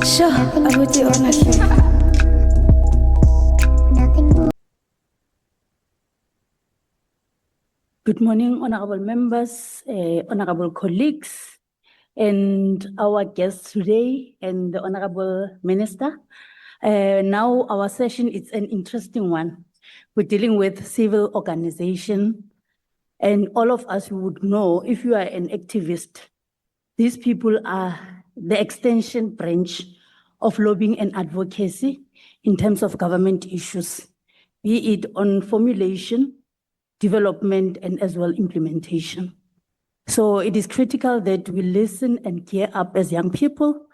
Sure, abuti honestly. Good morning, honorable members, honorable colleagues, and our guests today, and the honorable minister. Now our session is an interesting one. We're dealing with civil organization, and all of us would know if you are an activist, these people are the extension branch of lobbying and advocacy in terms of government issues, be it on formulation, development, and as well implementation. So it is critical that we listen and gear up as young people.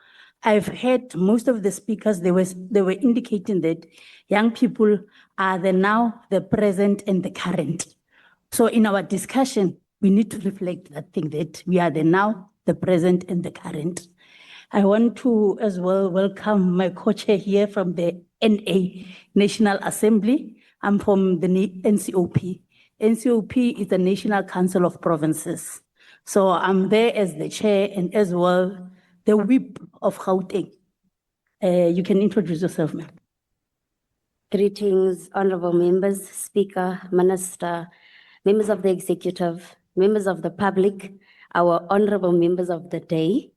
I've heard most of the speakers, they were indicating that young people are the now, the present, and the current. So in our discussion, we need to reflect that thing that we are the now, the present, and the current. I want to as well welcome my co-chair here from the NA, National Assembly. I'm from the NCOP. NCOP is the National Council of Provinces. So I'm there as the chair and as well the whip of Gauteng. You can introduce yourself, ma'am. Greetings, honorable members, speaker, minister, members of the executive, members of the public, our honorable members of the day.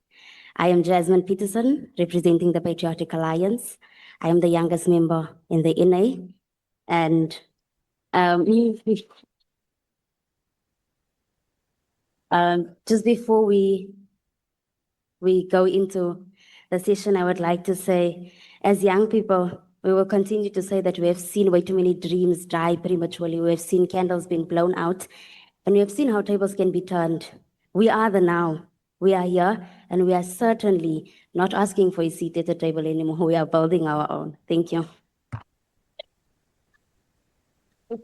I am Jasmine Peterson, representing the Patriotic Alliance. I am the youngest member in the NA. And just before we go into the session, I would like to say, as young people, we will continue to say that we have seen way too many dreams die prematurely. We have seen candles being blown out, and we have seen how tables can be turned. We are the now. We are here, and we are certainly not asking for a seat at the table anymore. We are building our own. Thank you.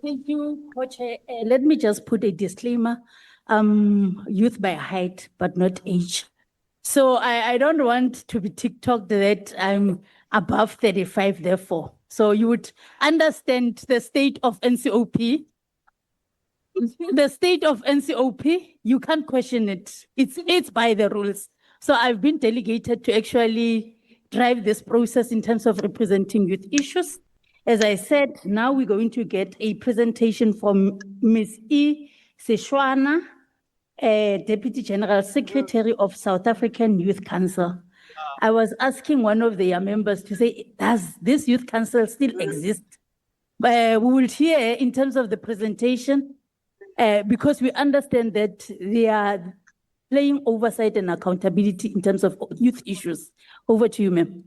Thank you, Co-Chair. Let me just put a disclaimer. Youth by height, but not age. So I don't want to be TikToked that I'm above 35, therefore. So you would understand the state of NCOP. The state of NCOP, you can't question it. It's by the rules. So I've been delegated to actually drive this process in terms of representing youth issues. As I said, now we're going to get a presentation from Ms. E. Seshwana, Deputy General Secretary of South African Youth Council. I was asking one of their members to say, does this Youth Council still exist? We will hear in terms of the presentation, because we understand that they are playing oversight and accountability in terms of youth issues. Over to you, ma'am.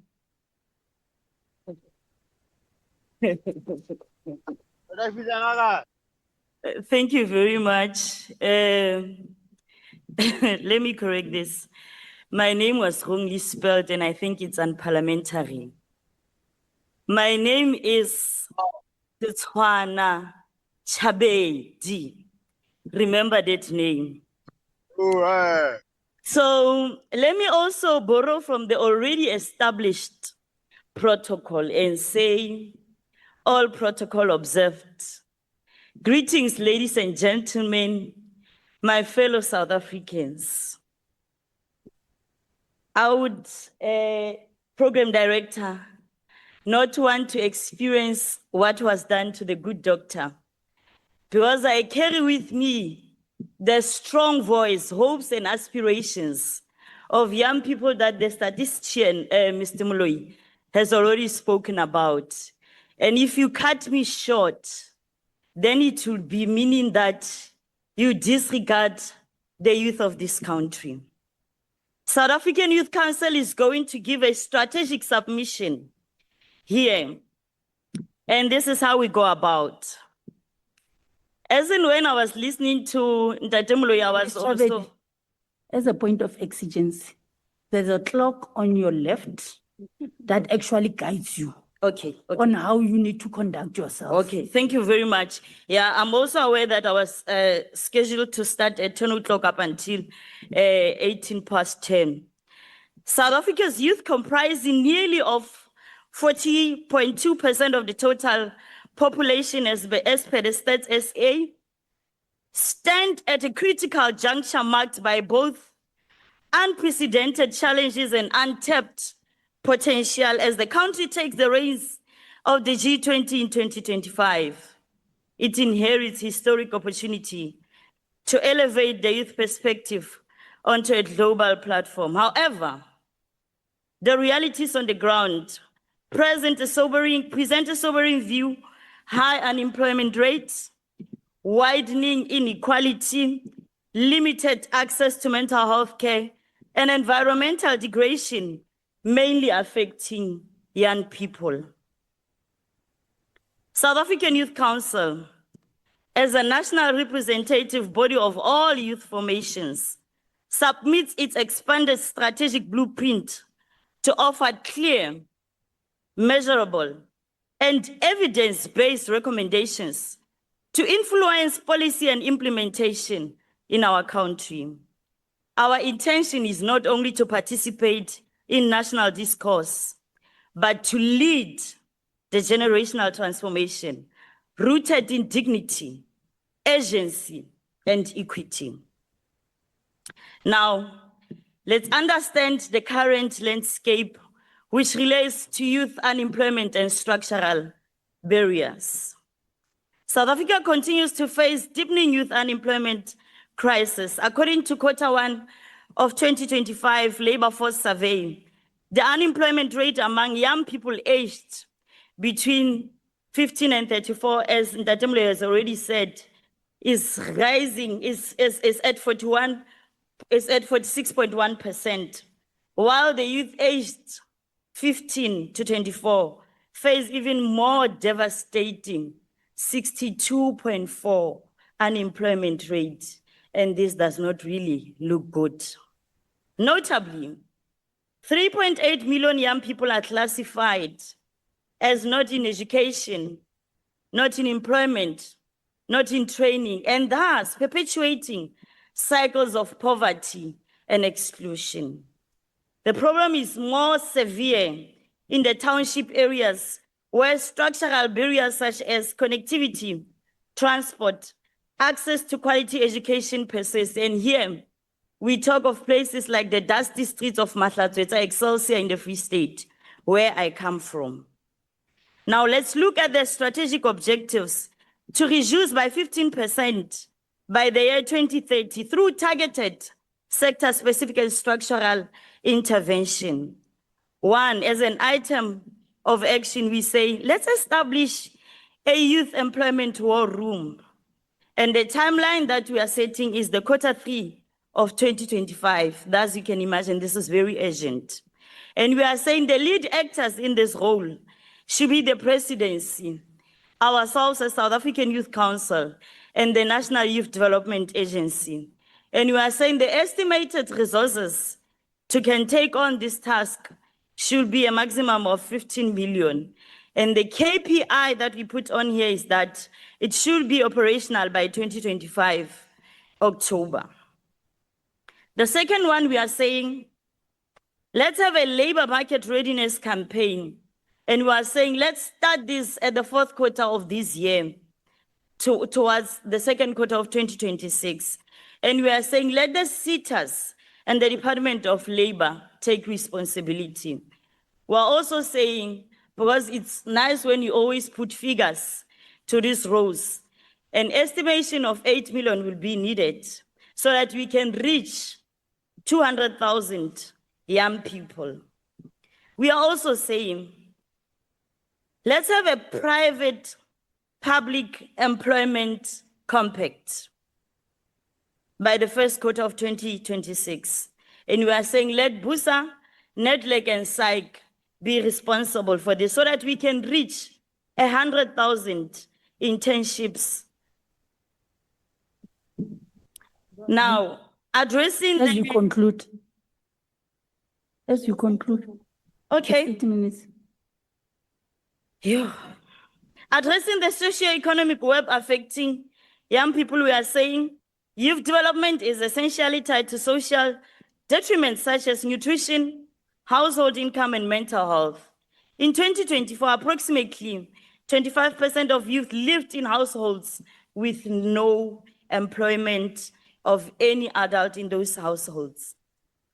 Thank you very much. Let me correct this. My name was wrongly spelled and I think it's unparliamentary. My name is Setswana Chabedi. Remember that name. So let me also borrow from the already established protocol and say, all protocol observed. Greetings, ladies and gentlemen, my fellow South Africans. I would, program director, not want to experience what was done to the good doctor, because I carry with me the strong voice, hopes, and aspirations of young people that the statistician, Mr. Moloi, has already spoken about. And if you cut me short, then it will be meaning that you disregard the youth of this country. South African Youth Council is going to give a strategic submission here. And this is how we go about. As in when I was listening to Ntate Moloi, I was also... As a point of exigency, there's a clock on your left that actually guides you. Okay. On how you need to conduct yourself. Okay, thank you very much. Yeah, I'm also aware that I was scheduled to start at 10 o'clock up until 18 past 10. South Africa's youth comprising nearly of 40.2% of the total population as per the Stats SA, stand at a critical juncture marked by both unprecedented challenges and untapped potential as the country takes the reins of the G20 in 2025. It inherits historic opportunity to elevate the youth perspective onto a global platform. However, the realities on the ground present a sobering view: high unemployment rates, widening inequality, limited access to mental health care, and environmental degradation, mainly affecting young people. South African Youth Council, as a national representative body of all youth formations, submits its expanded strategic blueprint to offer clear, measurable, and evidence-based recommendations to influence policy and implementation in our country. Our intention is not only to participate in national discourse, but to lead the generational transformation rooted in dignity, agency, and equity. Now, let's understand the current landscape which relates to youth unemployment and structural barriers. South Africa continues to face deepening youth unemployment crisis. According to Q1 of 2025 Labor Force Survey, the unemployment rate among young people aged between 15 and 34, as Ntatemle has already said, is rising, is at 46.1%, while the youth aged 15 to 24 face even more devastating 62.4 unemployment rate, and this does not really look good. Notably, 3.8 million young people are classified as not in education, not in employment, not in training, and thus perpetuating cycles of poverty and exclusion. The problem is more severe in the township areas where structural barriers such as connectivity, transport, access to quality education persist. And here we talk of places like the dusty streets of Mahlatsetsa, Excelsior in the Free State, where I come from. Now let's look at the strategic objectives to reduce by 15% by the year 2030 through targeted sector-specific and structural intervention. One, as an item of action, we say, let's establish a youth employment war room. And the timeline that we are setting is the Q3 of 2025. Thus, you can imagine this is very urgent. And we are saying the lead actors in this role should be the presidency, ourselves as South African Youth Council, and the National Youth Development Agency. And we are saying the estimated resources to can take on this task should be a maximum of 15 million. And the KPI that we put on here is that it should be operational by 2025, October. The second one, we are saying, let's have a labor market readiness campaign. And we are saying, let's start this at the fourth quarter of this year towards the second quarter of 2026. And we are saying, let the SETAs and the Department of Labor take responsibility. We're also saying, because it's nice when you always put figures to these roles, an estimation of 8 million will be needed so that we can reach 200,000 young people. We are also saying, let's have a private public employment compact by the first quarter of 2026. And we are saying, let BUSA, NEDLEC, and SAIC be responsible for this so that we can reach 100,000 internships. Now, addressing As you conclude. Okay. 8 minutes. Yeah. Addressing the socio-economic web affecting young people, we are saying youth development is essentially tied to social detriments such as nutrition, household income, and mental health. In 2024, approximately 25% of youth lived in households with no employment of any adult in those households.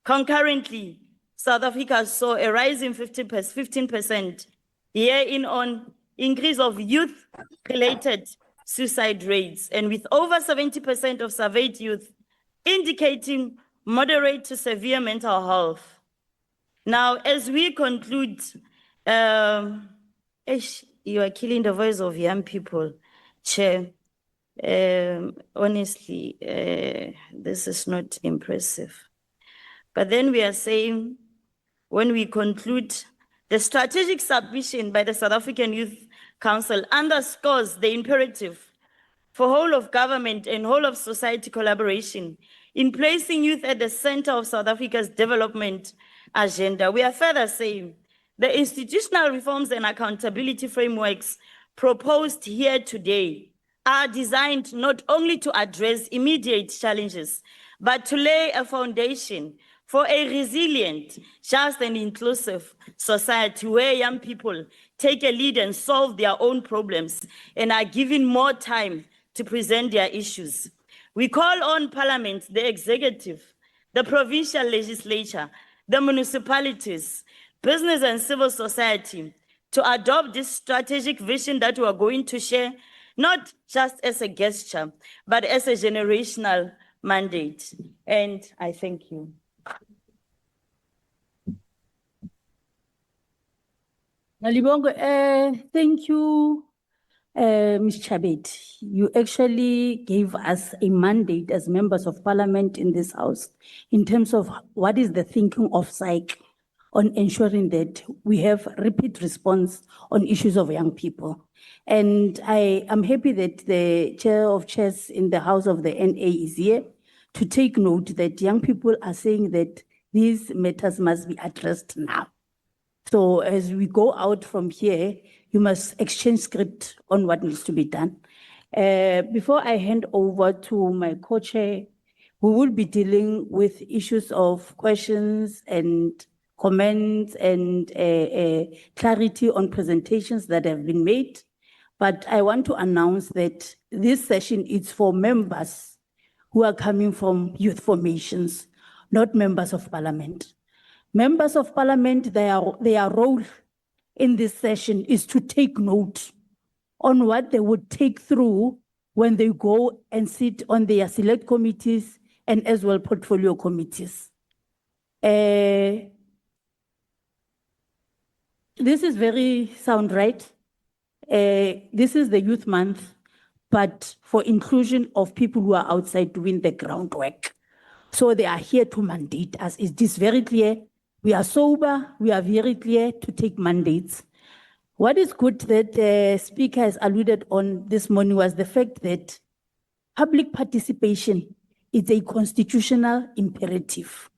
Concurrently, South Africa saw a rise in 15% year in on increase of youth-related suicide rates, and with over 70% of surveyed youth indicating moderate to severe mental health. Now, as we conclude, you are killing the voice of young people, Chair. Honestly, this is not impressive. But then we are saying, when we conclude, the strategic submission by the South African Youth Council underscores the imperative for whole of government and whole of society collaboration in placing youth at the center of South Africa's development agenda. We are further saying the institutional reforms and accountability frameworks proposed here today are designed not only to address immediate challenges, but to lay a foundation for a resilient, just and inclusive society where young people take a lead and solve their own problems and are given more time to present their issues. We call on Parliament, the executive, the provincial legislature, the municipalities, business and civil society to adopt this strategic vision that we are going to share, not just as a gesture, but as a generational mandate. And I thank you. Nalibongo, thank you, Ms. Chabet. You actually gave us a mandate as members of parliament in this house in terms of what is the thinking of SAIC on ensuring that we have repeat response on issues of young people. And I am happy that the chair of chairs in the house of the NA is here to take note that young people are saying that these matters must be addressed now. So as we go out from here, you must exchange script on what needs to be done. Before I hand over to my co-chair, we will be dealing with issues of questions and comments and clarity on presentations that have been made. But I want to announce that this session is for members who are coming from youth formations, not members of parliament. Members of parliament, their role in this session is to take note on what they would take through when they go and sit on their select committees and as well portfolio committees. This is very sound, right? This is the youth month, but for inclusion of people who are outside doing the groundwork. So they are here to mandate us. Is this very clear? We are sober, we are very clear to take mandates. What is good that the speaker has alluded on this morning was the fact that public participation is a constitutional imperative.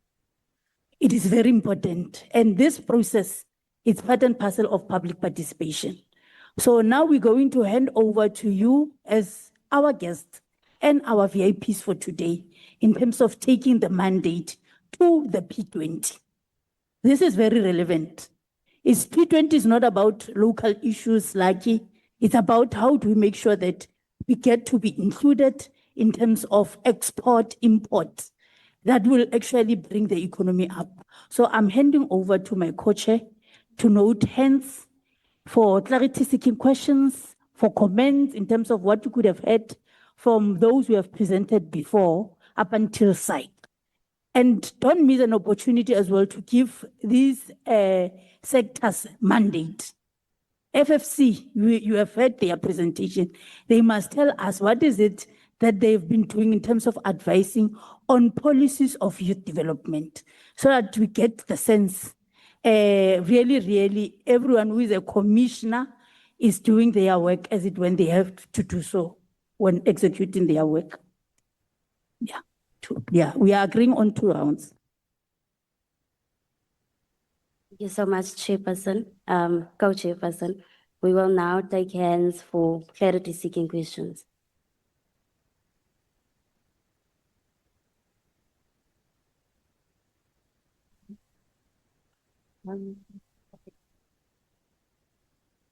It is very important. And this process is part and parcel of public participation. So now we're going to hand over to you as our guests and our VIPs for today in terms of taking the mandate to the P20. This is very relevant. P20 is not about local issues, Lucky. It's about how do we make sure that we get to be included in terms of export, import. That will actually bring the economy up. So I'm handing over to my co-chair to note hands for clarity-seeking questions, for comments in terms of what you could have heard from those who have presented before up until site. And don't miss an opportunity as well to give these sectors mandate. FFC, you have heard their presentation. They must tell us what is it that they've been doing in terms of advising on policies of youth development so that we get the sense, really, everyone who is a commissioner is doing their work as it when they have to do so when executing their work. Yeah, we are agreeing on 2 rounds. Thank you so much, Chairperson, Co-Chairperson. We will now take hands for clarity-seeking questions.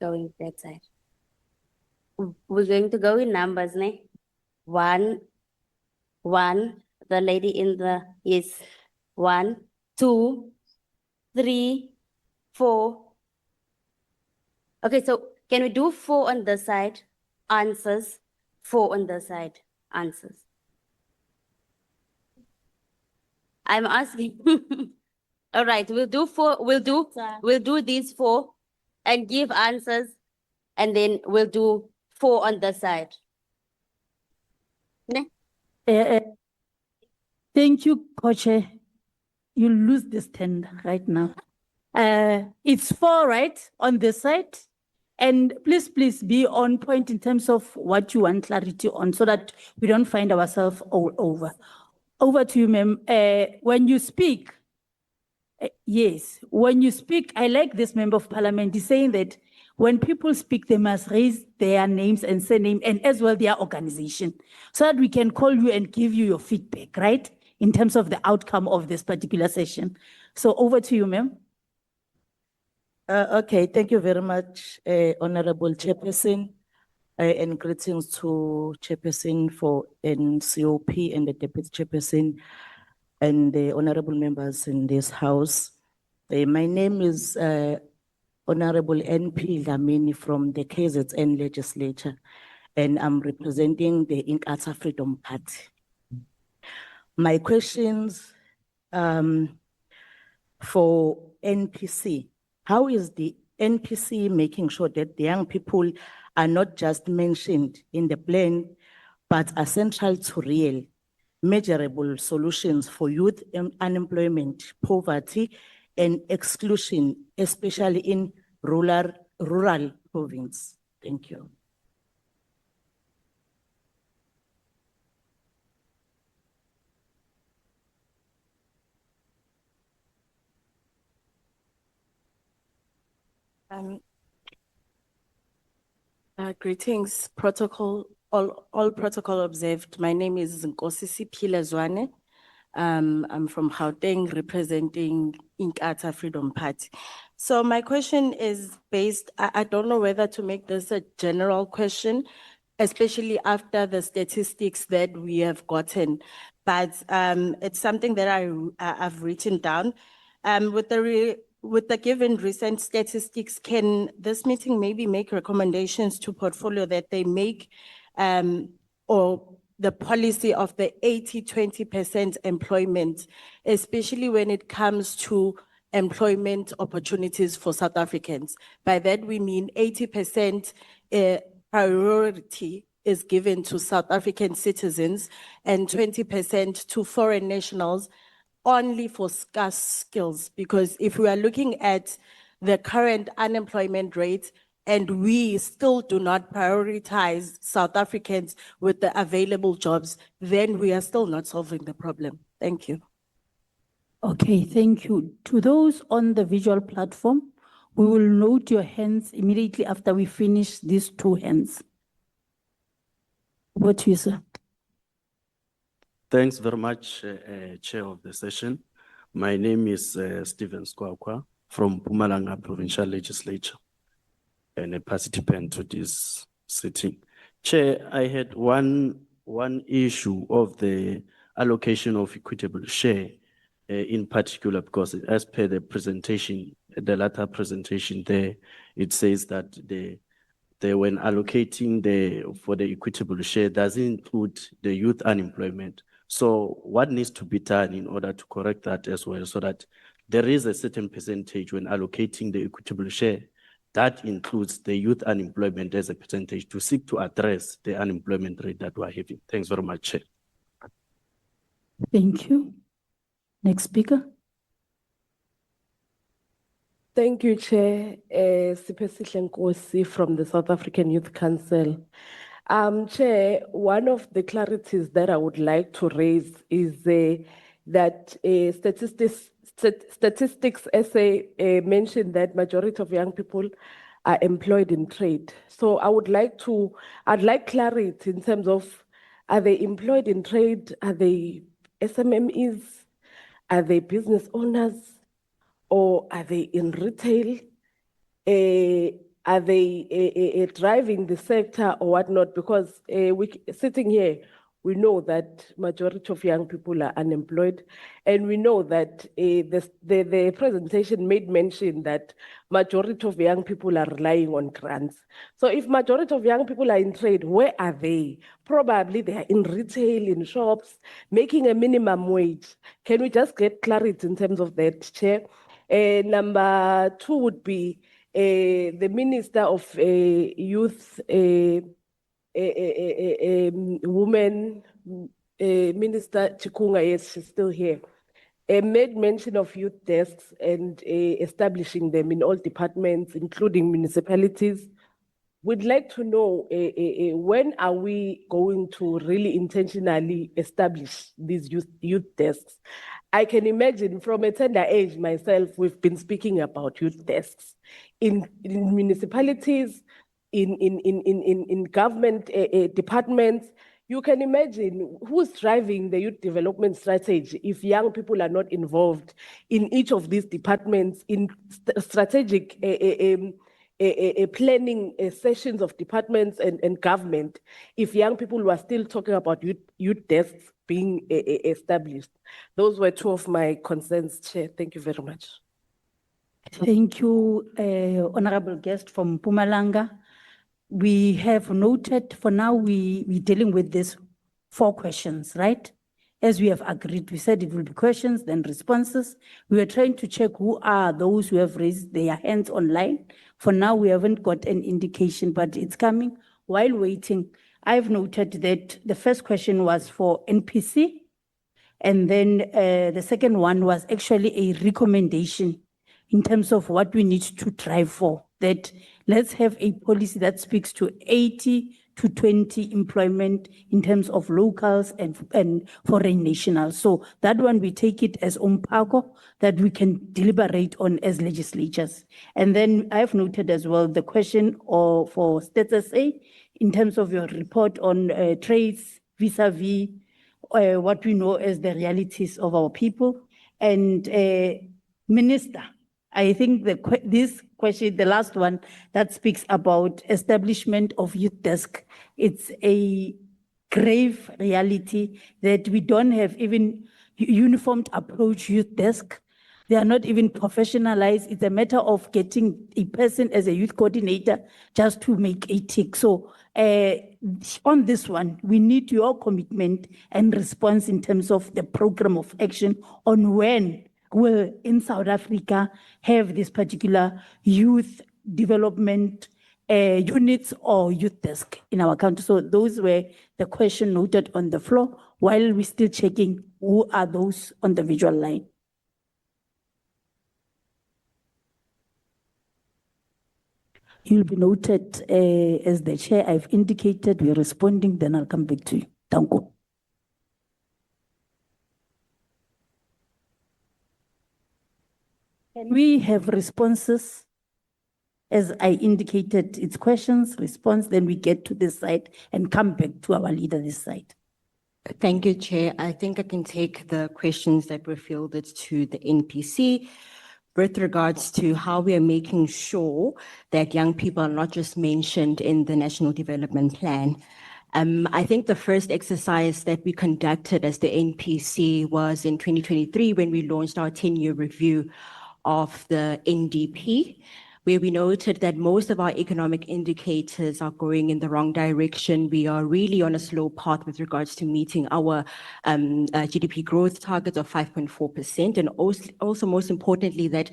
Going that side. We're going to go in numbers, ne? One, the lady in the, yes, 1, 2, 3, 4. Okay, so can we do 4 on this side, answers, 4 on this side, answers? I'm asking. All right, we'll do 4, we'll do these 4 and give answers, and then we'll do 4 on this side. Ne? Thank you, Coach. You lose the stand right now. It's 4, right, on this side? And please be on point in terms of what you want clarity on so that we don't find ourselves all over. Over to you, ma'am. When you speak, yes, when you speak, I like this member of parliament. He's saying that when people speak, they must raise their names and surname and as well their organization so that we can call you and give you your feedback, right? In terms of the outcome of this particular session. So over to you, ma'am. Okay, thank you very much, Honorable Chairperson, and greetings to Chairperson for NCOP and the Deputy Chairperson and the honorable members in this house. My name is Honorable NP Lamini from the KZN Legislature, and I'm representing the Inkatha Freedom Party. My questions for NPC. How is the NPC making sure that the young people are not just mentioned in the plan, but are central to real, measurable solutions for youth unemployment, poverty, and exclusion, especially in rural province? Thank you. Greetings, protocol, all protocol observed. My name is Nkosisi Zwane. I'm from Gauteng, representing Inkatha Freedom Party. So my question is based, I don't know whether to make this a general question, especially after the statistics that we have gotten, but it's something that I've written down. With the given recent statistics, can this meeting maybe make recommendations to portfolio that they make, or the policy of the 80-20% employment, especially when it comes to employment opportunities for South Africans? By that we mean 80% priority is given to South African citizens and 20% to foreign nationals, only for scarce skills. Because if we are looking at the current unemployment rate and we still do not prioritize South Africans with the available jobs, then we are still not solving the problem. Thank you. Okay, thank you. To those on the visual platform, we will note your hands immediately after we finish these 2 hands. Over to you, sir. Thanks very much, Chair of the session. My name is Stephen Skwakwa from Mpumalanga Provincial Legislature and a participant to this sitting. Chair, I had one issue of the allocation of equitable share in particular, because as per the presentation, the latter presentation there, it says that when allocating for the equitable share doesn't include the youth unemployment. So what needs to be done in order to correct that as well, so that there is a certain percentage when allocating the equitable share that includes the youth unemployment as a percentage to seek to address the unemployment rate that we're having? Thanks very much, Chair. Thank you. Next speaker. Thank you, Chair. Sipesihle Nkosi from the South African Youth Council. Chair, one of the clarities that I would like to raise is that statistics essay mentioned that majority of young people are employed in trade. So I'd like clarity in terms of, are they employed in trade? Are they SMMEs? Are they business owners? Or are they in retail? Are they driving the sector or whatnot? Because sitting here, We know that majority of young people are unemployed, and we know that the presentation made mention that majority of young people are relying on grants. So if majority of young people are in trade, where are they? Probably they are in retail, in shops, making a minimum wage. Can we just get clarity in terms of that, Chair? Number two would be the Minister of Youth, woman, Minister Chikunga, yes, she's still here, made mention of youth desks and establishing them in all departments, including municipalities. We'd like to know when are we going to really intentionally establish these youth desks? I can imagine from a tender age myself, we've been speaking about youth desks in municipalities, in government departments. You can imagine who's driving the youth development strategy if young people are not involved in each of these departments in strategic planning sessions of departments and government, if young people were still talking about youth desks being established. Those were two of my concerns, Chair. Thank you very much. Thank you, honorable guest from Mpumalanga. We have noted, for now, we're dealing with these 4 questions, right? As we have agreed, we said it will be questions, then responses. We were trying to check who are those who have raised their hands online. For now, we haven't got an indication, but it's coming. While waiting, I've noted that the first question was for NPC, and then the second one was actually a recommendation in terms of what we need to drive for, that let's have a policy that speaks to 80 to 20 employment in terms of locals and foreign nationals. So that one, we take it as umpako that we can deliberate on as legislatures. And then I've noted as well the question for Status A in terms of your report on trades vis-a-vis what we know as the realities of our people. And Minister, I think this question, the last one, that speaks about establishment of youth desk. It's a grave reality that we don't have even uniformed approach youth desk. They are not even professionalized. It's a matter of getting a person as a youth coordinator just to make a tick. So on this one, we need your commitment and response in terms of the program of action on when will in South Africa have this particular youth development units or youth desk in our country. So those were the question noted on the floor while we're still checking who are those on the visual line. You'll be noted as the chair. I've indicated we're responding, then I'll come back to you. Thank you. Can we have responses? As I indicated, it's questions, response, then we get to this side and come back to our leader this side. Thank you, Chair. I think I can take the questions that were fielded to the NPC with regards to how we are making sure that young people are not just mentioned in the National Development Plan. I think the first exercise that we conducted as the NPC was in 2023 when we launched our 10-year review of the NDP, where we noted that most of our economic indicators are going in the wrong direction. We are really on a slow path with regards to meeting our GDP growth target of 5.4%. And also most importantly, that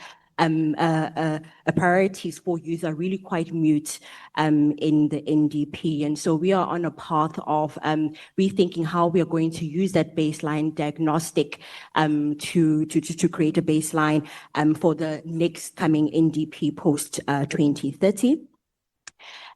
priorities for youth are really quite mute in the NDP. And so we are on a path of rethinking how we are going to use that baseline diagnostic to create a baseline for the next coming NDP post 2030.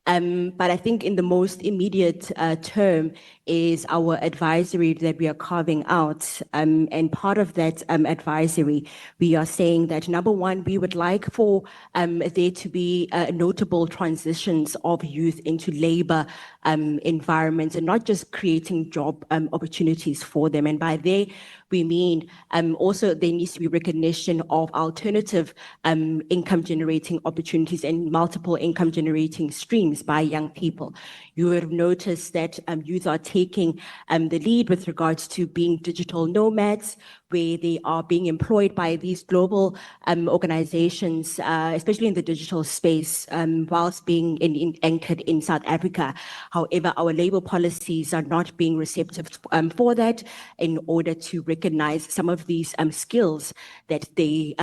But I think in the most immediate term is our advisory that we are carving out. And part of that advisory, we are saying that, number one, we would like for there to be notable transitions of youth into labor environments and not just creating job opportunities for them. And by there, we mean also there needs to be recognition of alternative income generating opportunities and multiple income generating streams by young people. You would have noticed that youth are taking the lead with regards to being digital nomads, where they are being employed by these global organizations, especially in the digital space, whilst being anchored in South Africa. However, our labor policies are not being receptive for that in order to recognize some of these skills that they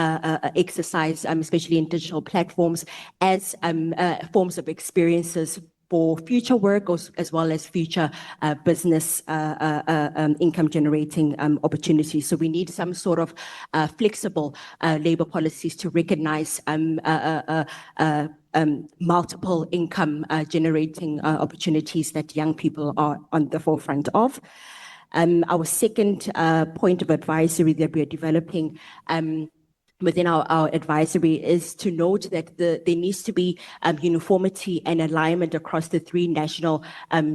exercise, especially in digital platforms, as forms of experiences for future work as well as future business income generating opportunities. So we need some sort of flexible labor policies to recognize multiple income generating opportunities that young people are on the forefront of. Our second point of advisory that we are developing within our advisory is to note that there needs to be uniformity and alignment across the three national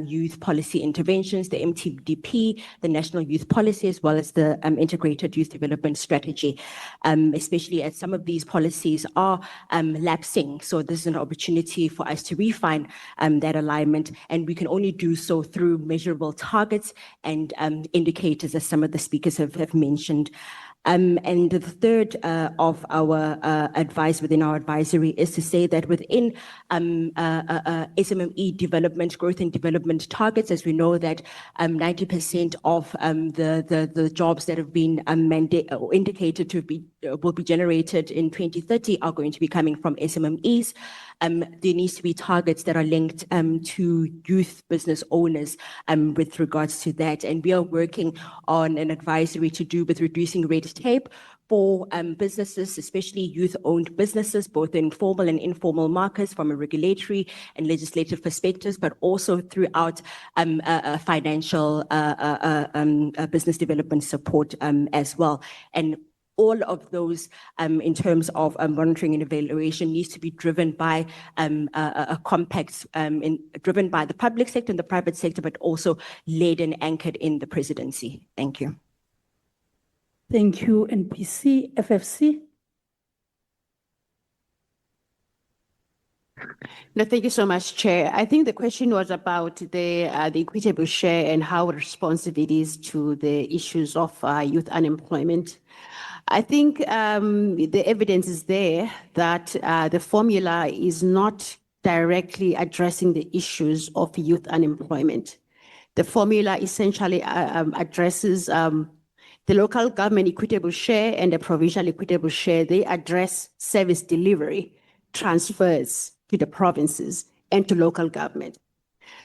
youth policy interventions, the MTDP, the National Youth Policy, as well as the Integrated Youth Development Strategy, especially as some of these policies are lapsing. So this is an opportunity for us to refine that alignment, and we can only do so through measurable targets and indicators, as some of the speakers have mentioned. And the third of our advice within our advisory is to say that within SMME development, growth and development targets, as we know that 90% of the jobs that have been indicated to be will be generated in 2030 are going to be coming from SMMEs. There needs to be targets that are linked to youth business owners with regards to that. And we are working on an advisory to do with reducing red tape for businesses, especially youth-owned businesses, both in formal and informal markets from a regulatory and legislative perspectives, but also throughout financial business development support as well. And all of those in terms of monitoring and evaluation needs to be driven by a compact, driven by the public sector and the private sector, but also led and anchored in the presidency. Thank you. Thank you, NPC, FFC. No, thank you so much, Chair. I think the question was about the equitable share and how responsive it is to the issues of youth unemployment. I think the evidence is there that the formula is not directly addressing the issues of youth unemployment. The formula essentially addresses the local government equitable share and the provincial equitable share. They address service delivery, transfers to the provinces and to local government.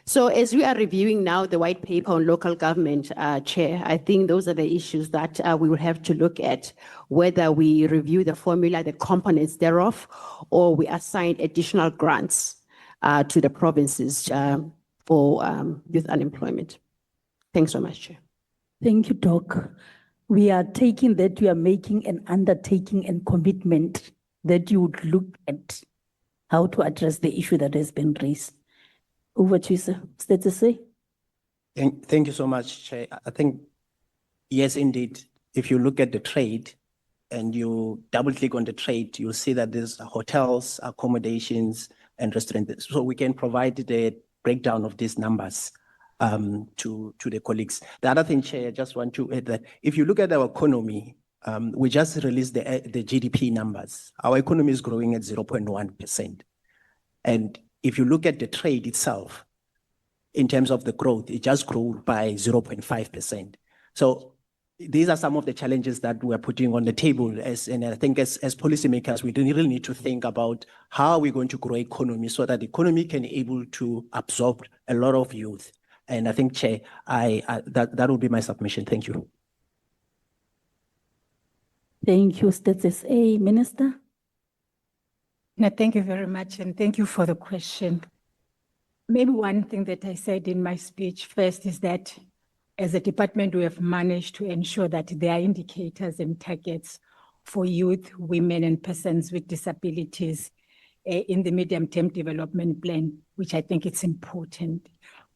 So as we are reviewing now the white paper on local government, Chair, I think those are the issues that we will have to look at, whether we review the formula, the components thereof, or we assign additional grants to the provinces for youth unemployment. Thanks so much, Chair. Thank you, Doc. We are taking that you are making an undertaking and commitment that you would look at how to address the issue that has been raised. Over to you, sir. Status. Thank you so much, Chair. I think, yes, indeed, if you look at the trade and you double click on the trade, you'll see that there's hotels, accommodations, and restaurants. So we can provide the breakdown of these numbers to the colleagues. The other thing, Chair, I just want to add that if you look at our economy, we just released the GDP numbers. Our economy is growing at 0.1%. And if you look at the trade itself, in terms of the growth, it just grew by 0.5%. So these are some of the challenges that we're putting on the table. And I think as policymakers, we really need to think about how we're going to grow economy so that the economy can be able to absorb a lot of youth. And I think, Chair, that will be my submission. Thank you. Thank you, Status A. Minister. No, thank you very much, and thank you for the question. Maybe one thing that I said in my speech first is that as a department, we have managed to ensure that there are indicators and targets for youth, women, and persons with disabilities in the medium-term development plan, which I think it's important.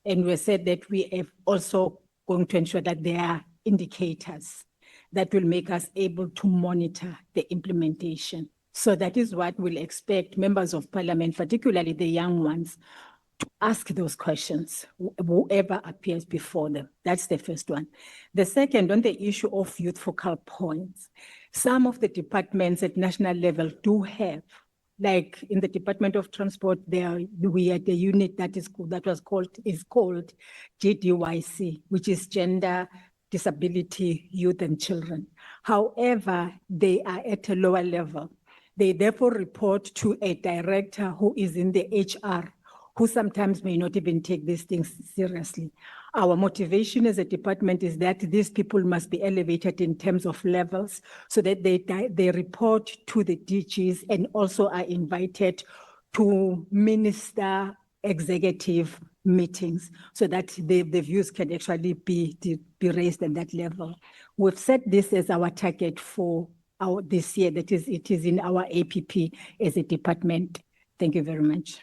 And we said that we are also going to ensure that there are indicators that will make us able to monitor the implementation. So that is what we'll expect members of parliament, particularly the young ones, to ask those questions, whoever appears before them. That's the first one. The second, on the issue of youth focal points, some of the departments at national level do have, like in the Department of Transport, we had a unit is called GDYC, which is Gender, Disability, Youth and Children. However, they are at a lower level. They therefore report to a director who is in the HR, who sometimes may not even take these things seriously. Our motivation as a department is that these people must be elevated in terms of levels so that they report to the DGs and also are invited to minister executive meetings so that the views can actually be raised at that level. We've set this as our target for this year. That is, it is in our APP as a department. Thank you very much.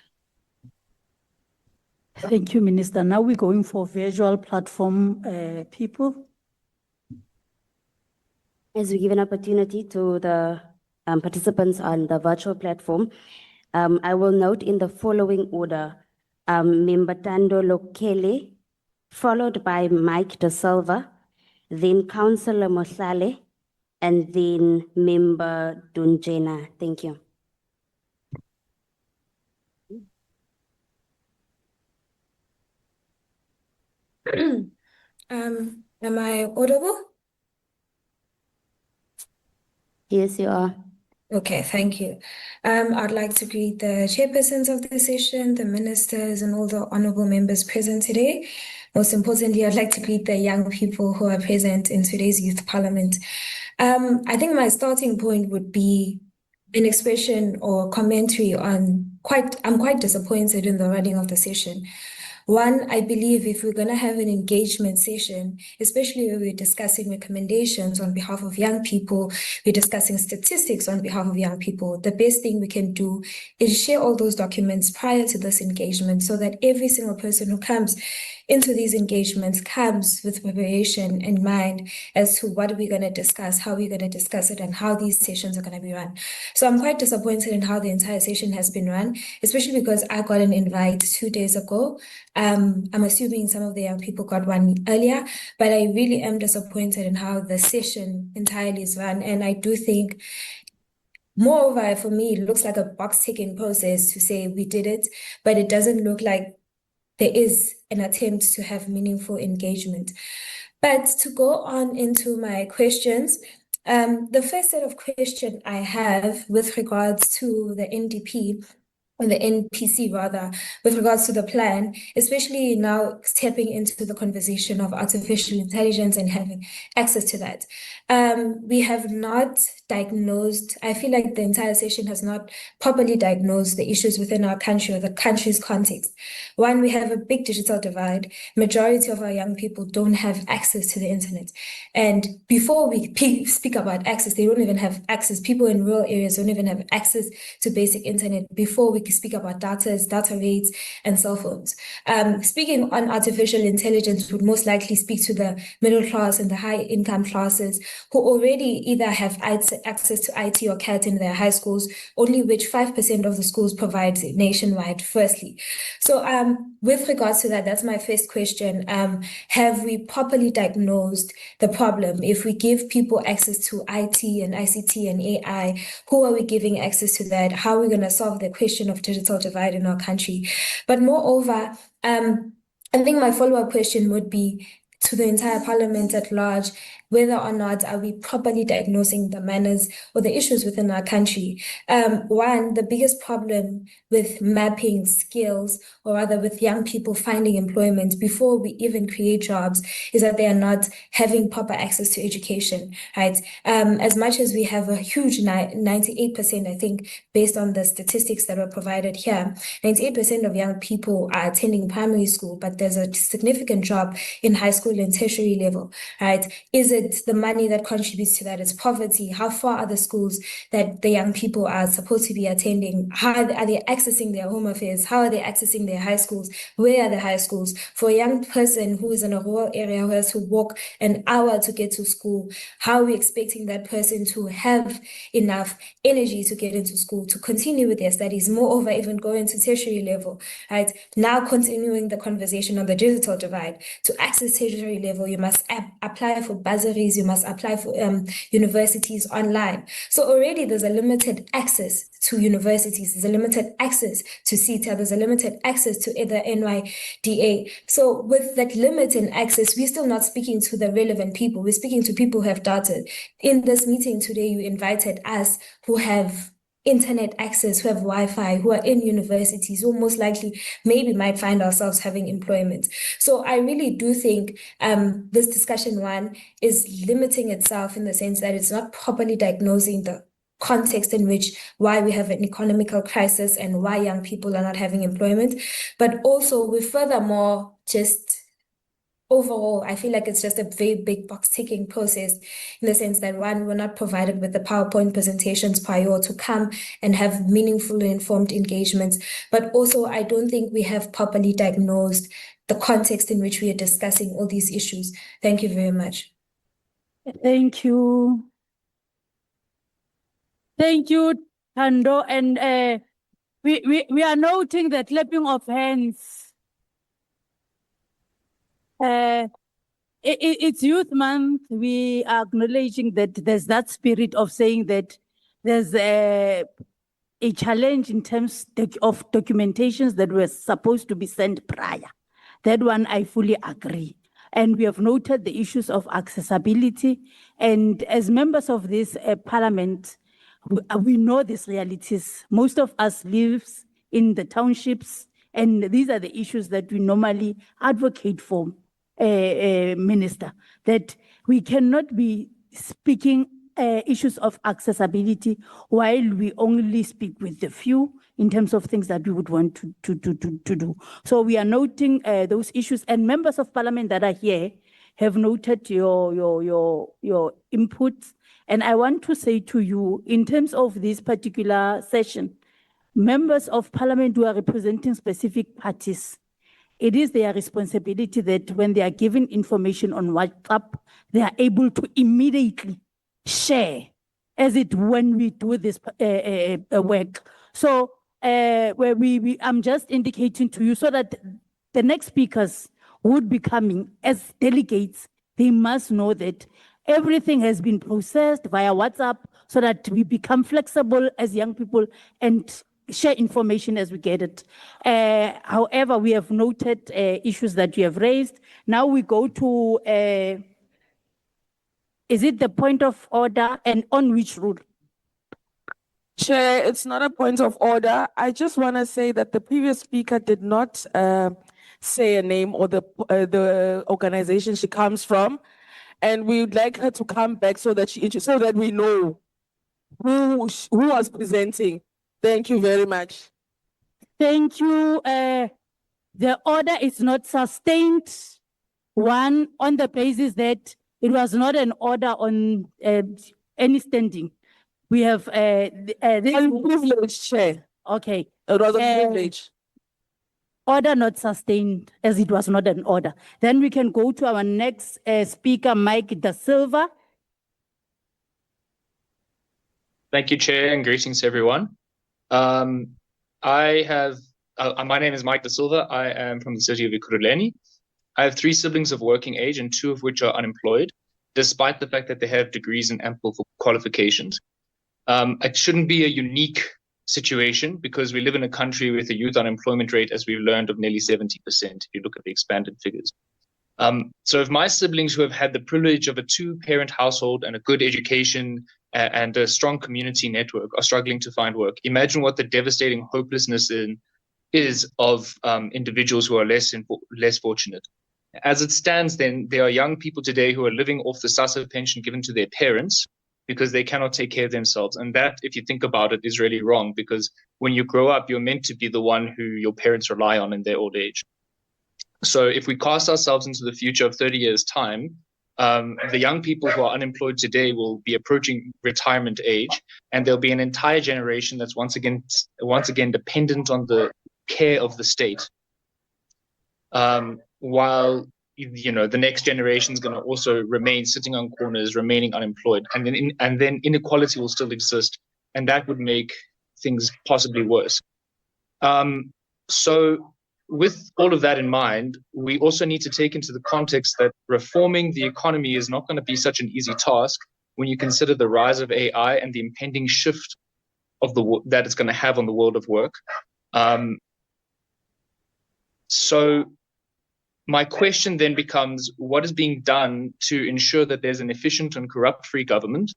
Thank you, Minister. Now we're going for visual platform people. As we give an opportunity to the participants on the virtual platform, I will note in the following order, Member Tando Lokele, followed by Mike De Silva, then Councillor Mohlale, and then Member Dunjena. Thank you. Am I audible? Yes, you are. Okay, thank you. I'd like to greet the chairpersons of the session, the ministers, and all the honorable members present today. Most importantly, I'd like to greet the young people who are present in today's youth parliament. I think my starting point would be an expression or commentary on I'm quite disappointed in the running of the session. One, I believe if we're going to have an engagement session, especially when we're discussing recommendations on behalf of young people, we're discussing statistics on behalf of young people, the best thing we can do is share all those documents prior to this engagement so that every single person who comes into these engagements comes with preparation in mind as to what we're going to discuss, how we're going to discuss it, and how these sessions are going to be run. So I'm quite disappointed in how the entire session has been run, especially because I got an invite 2 days ago. I'm assuming some of the young people got one earlier, but I really am disappointed in how the session entirely is run. And I do think, moreover, for me, it looks like a box-ticking process to say we did it, but it doesn't look like there is an attempt to have meaningful engagement. But to go on into my questions, the first set of questions I have with regards to the NDP, or the NPC rather, with regards to the plan, especially now stepping into the conversation of artificial intelligence and having access to that. We have not diagnosed, I feel like the entire session has not properly diagnosed the issues within our country or the country's context. One, we have a big digital divide. Majority of our young people don't have access to the internet. And before we speak about access, they don't even have access. People in rural areas don't even have access to basic internet before we can speak about data rates, and cell phones. Speaking on artificial intelligence would most likely speak to the middle class and the high income classes who already either have access to IT or CAT in their high schools, only which 5% of the schools provide nationwide, firstly. So with regards to that, that's my first question. Have we properly diagnosed the problem? If we give people access to IT and ICT and AI, who are we giving access to that? How are we going to solve the question of digital divide in our country? But moreover, I think my follow-up question would be to the entire parliament at large, whether or not are we properly diagnosing the manners or the issues within our country. One, the biggest problem with mapping skills, or rather with young people finding employment before we even create jobs, is that they are not having proper access to education, right? As much as we have a huge 98%, I think, based on the statistics that were provided here, 98% of young people are attending primary school, but there's a significant drop in high school and tertiary level, right? Is it it the money that contributes to that? It's poverty. How far are the schools that the young people are supposed to be attending? How are they accessing their home affairs? How are they accessing their high schools? Where are the high schools? For a young person who is in a rural area who has to walk an hour to get to school, how are we expecting that person to have enough energy to get into school, to continue with their studies, moreover, even go into tertiary level, right? Now continuing the conversation on the digital divide, to access tertiary level, you must apply for bursaries, you must apply for universities online. So already there's a limited access to universities, there's a limited access to CETA, there's a limited access to either NYDA. So with that limit in access, we're still not speaking to the relevant people. We're speaking to people who have doubted. In this meeting today, you invited us who have internet access, who have Wi-Fi, who are in universities, who most likely maybe might find ourselves having employment. So I really do think this discussion one is limiting itself in the sense that it's not properly diagnosing the context in which why we have an economical crisis and why young people are not having employment. But also we furthermore just overall, I feel like it's just a very big box ticking process in the sense that one, we're not provided with the PowerPoint presentations prior to come and have meaningful and informed engagements. But also, I don't think we have properly diagnosed the context in which we are discussing all these issues. Thank you very much. Thank you. Thank you, Tando. And we are noting the clapping of hands. It's Youth Month. We are acknowledging that there's that spirit of saying that there's a challenge in terms of documentations that were supposed to be sent prior. That one I fully agree. And we have noted the issues of accessibility. And as members of this parliament, we know these realities. Most of us lives in the townships, and these are the issues that we normally advocate for, Minister, that we cannot be speaking issues of accessibility while we only speak with the few in terms of things that we would want to do. So we are noting those issues, and members of parliament that are here have noted your inputs. And I want to say to you, in terms of this particular session, members of parliament who are representing specific parties, it is their responsibility that when they are given information on WhatsApp, they are able to immediately share as it when we do this work. So I'm just indicating to you so that the next speakers would be coming as delegates, they must know that everything has been processed via WhatsApp so that we become flexible as young people and share information as we get it. However, we have noted issues that you have raised. Now we go to, is it the point of order and on which rule? Chair, it's not a point of order. I just want to say that the previous speaker did not say a name or the organization she comes from, and we would like her to come back so that so that we know who was presenting. Thank you very much. Thank you. The order is not sustained. One, on the basis that it was not an order on any standing. We have this Privilege, Chair. Okay. It was a privilege. Order not sustained, as it was not an order. Then we can go to our next speaker, Mike Da Silva. Thank you, Chair, and greetings, everyone. My name is Mike Da Silva. I am from the city of Ekurhuleni. I have 3 siblings of working age and 2 of which are unemployed, despite the fact that they have degrees and ample qualifications. It shouldn't be a unique situation because we live in a country with a youth unemployment rate, as we've learned, of nearly 70%, if you look at the expanded figures. So if my siblings who have had the privilege of a 2-parent household and a good education and a strong community network are struggling to find work, imagine what the devastating hopelessness is of individuals who are less fortunate. As it stands, then, there are young people today who are living off the SASSA pension given to their parents because they cannot take care of themselves. And that, if you think about it, is really wrong, because when you grow up, you're meant to be the one who your parents rely on in their old age. So if we cast ourselves into the future of 30 years' time, The young people who are unemployed today will be approaching retirement age, and there'll be an entire generation that's once again dependent on the care of the state. While the next generation is going to also remain sitting on corners, remaining unemployed, and then inequality will still exist, and that would make things possibly worse. So with all of that in mind, we also need to take into the context that reforming the economy is not going to be such an easy task when you consider the rise of AI and the impending shift that it's going to have on the world of work. So my question then becomes, what is being done to ensure that there's an efficient and corrupt-free government,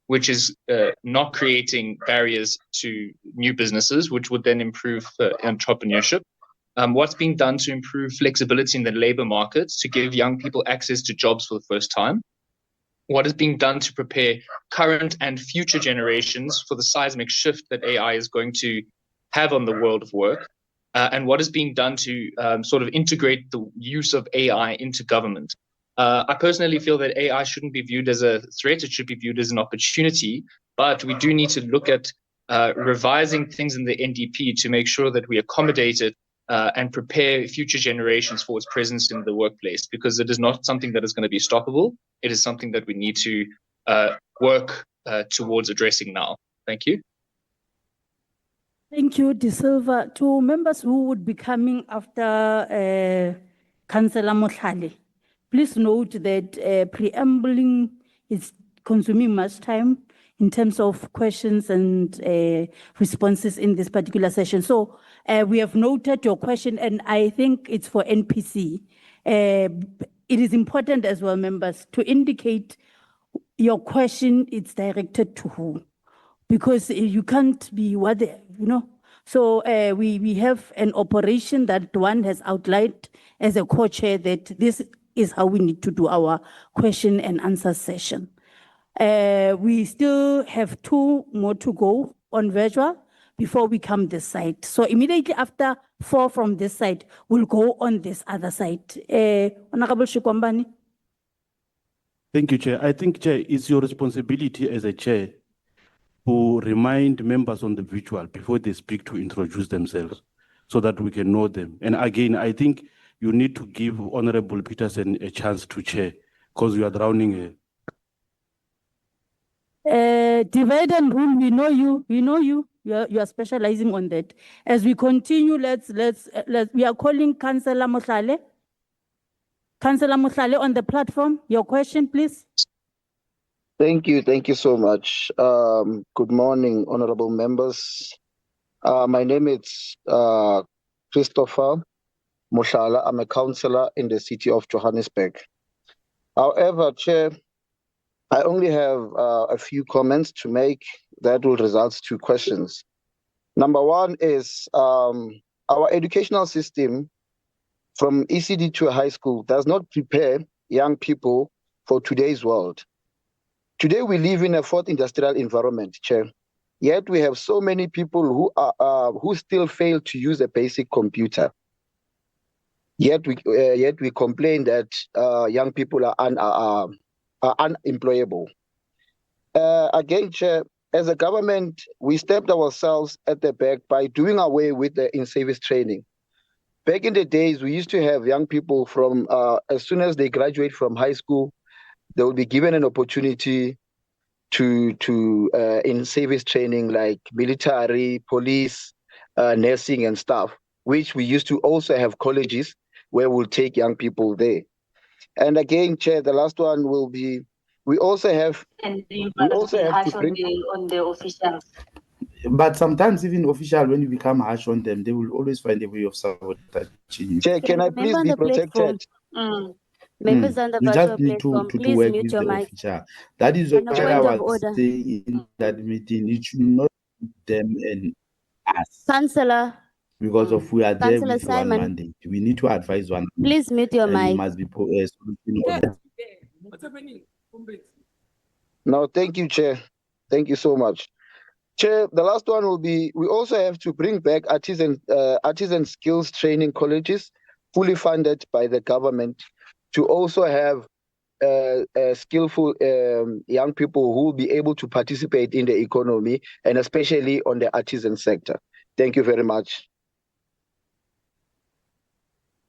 which is not creating barriers to new businesses, which would then improve entrepreneurship? What's being done to improve flexibility in the labor markets to give young people access to jobs for the first time? What is being done to prepare current and future generations for the seismic shift that AI is going to have on the world of work? And what is being done to sort of integrate the use of AI into government? I personally feel that AI shouldn't be viewed as a threat. It should be viewed as an opportunity. But we do need to look at revising things in the NDP to make sure that we accommodate it and prepare future generations for its presence in the workplace, because it is not something that is going to be stoppable. It is something that we need to work towards addressing now. Thank you. Thank you, De Silva. To members who would be coming after Councillor Mohlale, please note that preambling is consuming much time in terms of questions and responses in this particular session. So we have noted your question, and I think it's for NPC. It is important as well, members, to indicate your question is directed to who, because you can't be So we have an operation that one has outlined as a co-chair that this is how we need to do our question and answer session. We still have 2 more to go on virtual before we come this side. So immediately after 4 from this side, we'll go on this other side. Honorable Shikombani. Thank you, Chair. I think, Chair, it's your responsibility as a chair to remind members on the virtual before they speak to introduce themselves so that we can know them. And again, I think you need to give Honorable Peterson a chance to chair because you are drowning her. Divide and rule, we know you. You are specializing on that. As we continue, we are calling Councillor Mohlale. Councillor Mohlale on the platform. Your question, please. Thank you so much. Good morning, honorable members. My name is Christopher Mohlala. I'm a councillor in the city of Johannesburg. However, Chair, I only have a few comments to make that will result to questions. Number one is our educational system from ECD to high school does not prepare young people for today's world. Today we live in a 4th industrial environment, Chair. Yet we have so many people who still fail to use a basic computer. Yet we complain that young people are unemployable. Again, Chair, as a government, we stepped ourselves at the back by doing away with the in-service training. Back in the days, we used to have young people from as soon as they graduate from high school, they will be given an opportunity to in-service training like military, police, nursing and stuff, which we used to also have colleges where we'll take young people there. And again, Chair, the last one will be, we also have to bring on the officials. But sometimes even official, when you become harsh on them, they will always find a way of sabotaging you. Chair, can I please be protected? Members on the You virtual just need platform, to please work mute with your the mic. official. That is On a what point I of was order. saying in that meeting. It should not be them and us. Councillor. Because of we are there Councillor with Simon. one mandate. We need to advise one. Please mute your and we mic. must be solution oriented. What's happening? No, thank you, Chair. Thank you so much. Chair, the last one will be, we also have to bring back artisan skills training colleges fully funded by the government to also have skillful young people who will be able to participate in the economy and especially on the artisan sector. Thank you very much.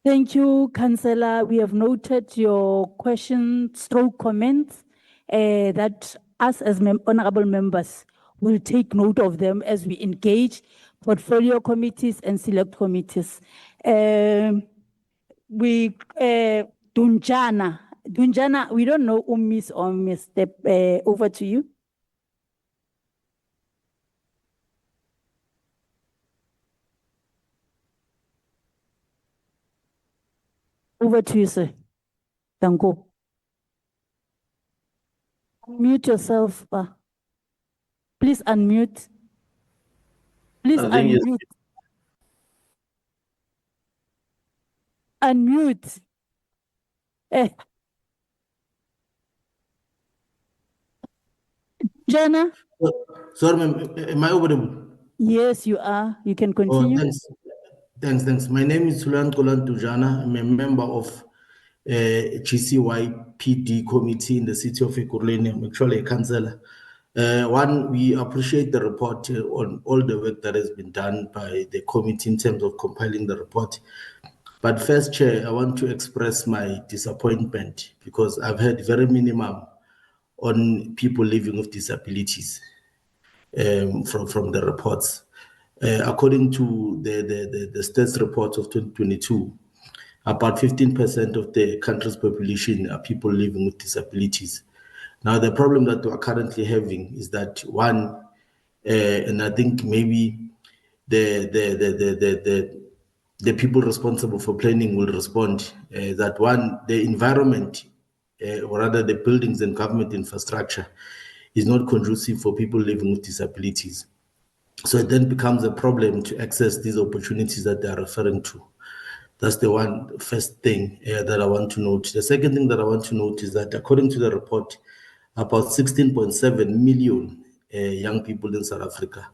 Thank you, Councillor. We have noted your questions, stroke comments, that us as honorable members will take note of them as we engage portfolio committees and select committees. Dunjana, we don't know who Miss or Mr. Over to you. Over to you, sir. Danko. Mute yourself. Please unmute. Please unmute. Unmute. Jana? Sorry, ma'am, am I audible? Yes, you are. You can continue. Oh, thanks. My name is Sulan Kolan Tujana. I'm a member of GCY PD committee in the city of Ekurhuleni. I'm actually a councillor. One, we appreciate the report on all the work that has been done by the committee in terms of compiling the report. But first, Chair, I want to express my disappointment because I've heard very minimum on people living with disabilities from the reports. According to the stats report of 2022, about 15% of the country's population are people living with disabilities. Now, the problem that we're currently having is that one, and I think maybe the people responsible for planning will respond, that one, the environment, or rather the buildings and government infrastructure is not conducive for people living with disabilities. So it then becomes a problem to access these opportunities that they are referring to. That's the first thing that I want to note. The second thing that I want to note is that according to the report, about 16.7 million young people in South Africa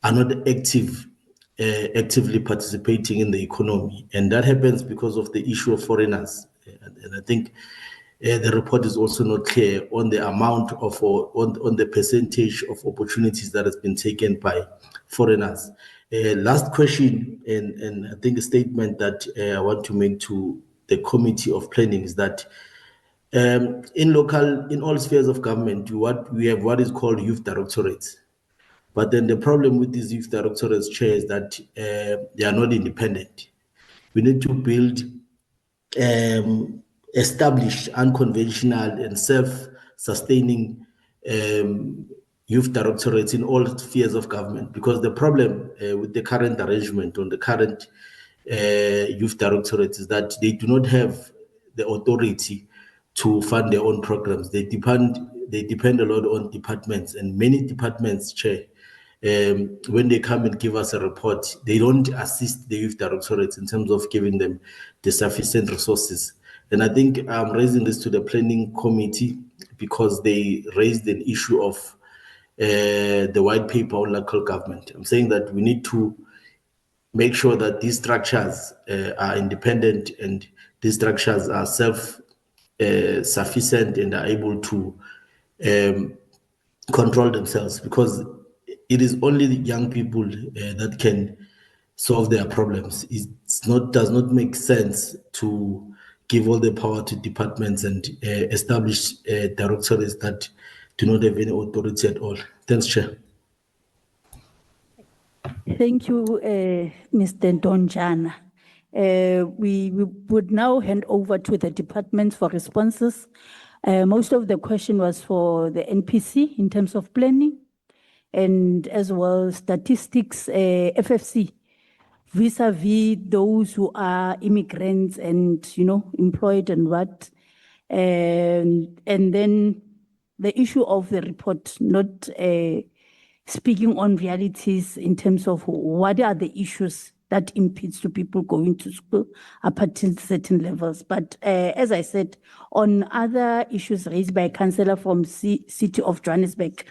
are not actively participating in the economy. And that happens because of the issue of foreigners. And I think the report is also not clear on the amount of, or on the percentage of opportunities that has been taken by foreigners. Last question, and I think a statement that I want to make to the Committee of Planning is that in all spheres of government, we have what is called youth directorates. But then the problem with these youth directorates, Chair, is that they are not independent. We need to build established, unconventional, and self-sustaining youth directorates in all spheres of government. Because the problem with the current arrangement on the current youth directorates is that they do not have the authority to fund their own programs. They depend a lot on departments, and many departments, Chair, when they come and give us a report, they don't assist the youth directorates in terms of giving them the sufficient resources. And I think I'm raising this to the planning committee because they raised an issue of the white paper on local government. I'm saying that we need to make sure that these structures are independent and these structures are self-sufficient and are able to control themselves, because it is only the young people that can solve their problems. Does not make sense to give all the power to departments and establish directorates that do not have any authority at all. Thanks, Chair. Thank you, Mr. Donjana. We would now hand over to the departments for responses. Most of the question was for the NPC in terms of planning, and as well statistics, FFC, vis-a-vis those who are immigrants and, employed and what. And then the issue of the report, not speaking on realities in terms of what are the issues that impedes to people going to school up until certain levels. But as I said, on other issues raised by a councillor from City of Johannesburg,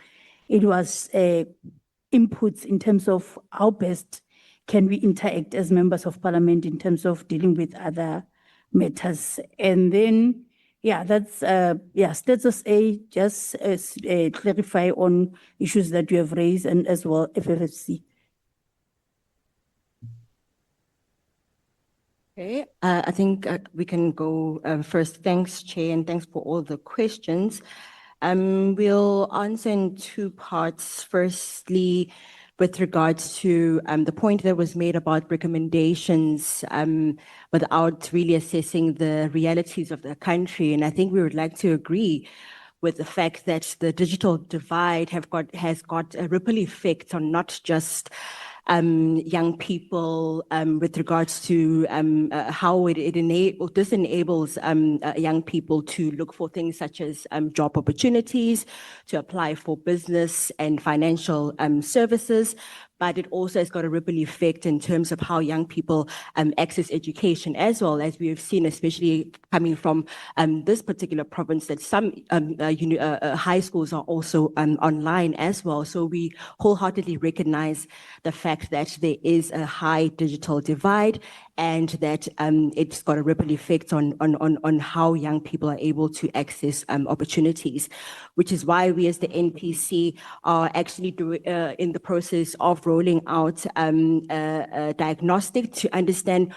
it was inputs in terms of how best can we interact as members of parliament in terms of dealing with other matters. And then, yeah, that's, status A, just clarify on issues that you have raised and as well FFFC. Okay, I think we can go first. Thanks, Chair, and thanks for all the questions. We'll answer in two parts. Firstly, with regards to the point that was made about recommendations without really assessing the realities of the country. And I think we would like to agree with the fact that the digital divide has got a ripple effect on not just young people with regards to how this enables young people to look for things such as job opportunities, to apply for business and financial services. But it also has got a ripple effect in terms of how young people access education, as well as we have seen, especially coming from this particular province, that some high schools are also online as well. So we wholeheartedly recognize the fact that there is a high digital divide and that it's got a ripple effect on how young people are able to access opportunities, which is why we as the NPC are actually in the process of rolling out a diagnostic to understand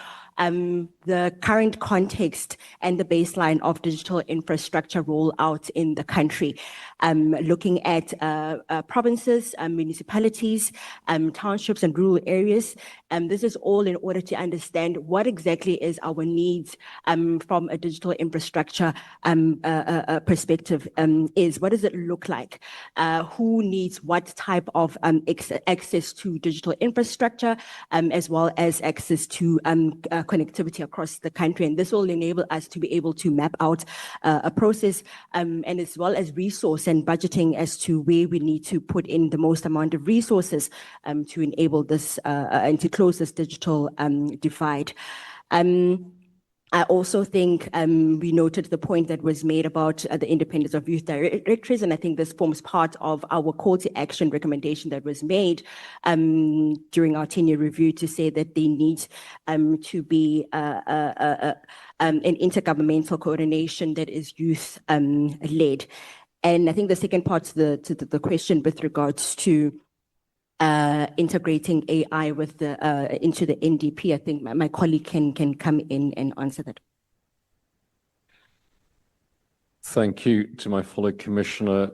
the current context and the baseline of digital infrastructure rollout in the country, looking at provinces, municipalities, townships and rural areas. This is all in order to understand what exactly is our needs from a digital infrastructure perspective is. What does it look like? Who needs what type of access to digital infrastructure, as well as access to connectivity across the country. And this will enable us to be able to map out a process and as well as resource and budgeting as to where we need to put in the most amount of resources to enable this and to close this digital divide. I also think we noted the point that was made about the independence of youth directories, and I think this forms part of our call to action recommendation that was made during our 10-year review to say that they need to be an intergovernmental coordination that is youth led. And I think the second part to the question with regards to integrating AI with into the NDP, I think my colleague can come in and answer that. Thank you to my fellow commissioner.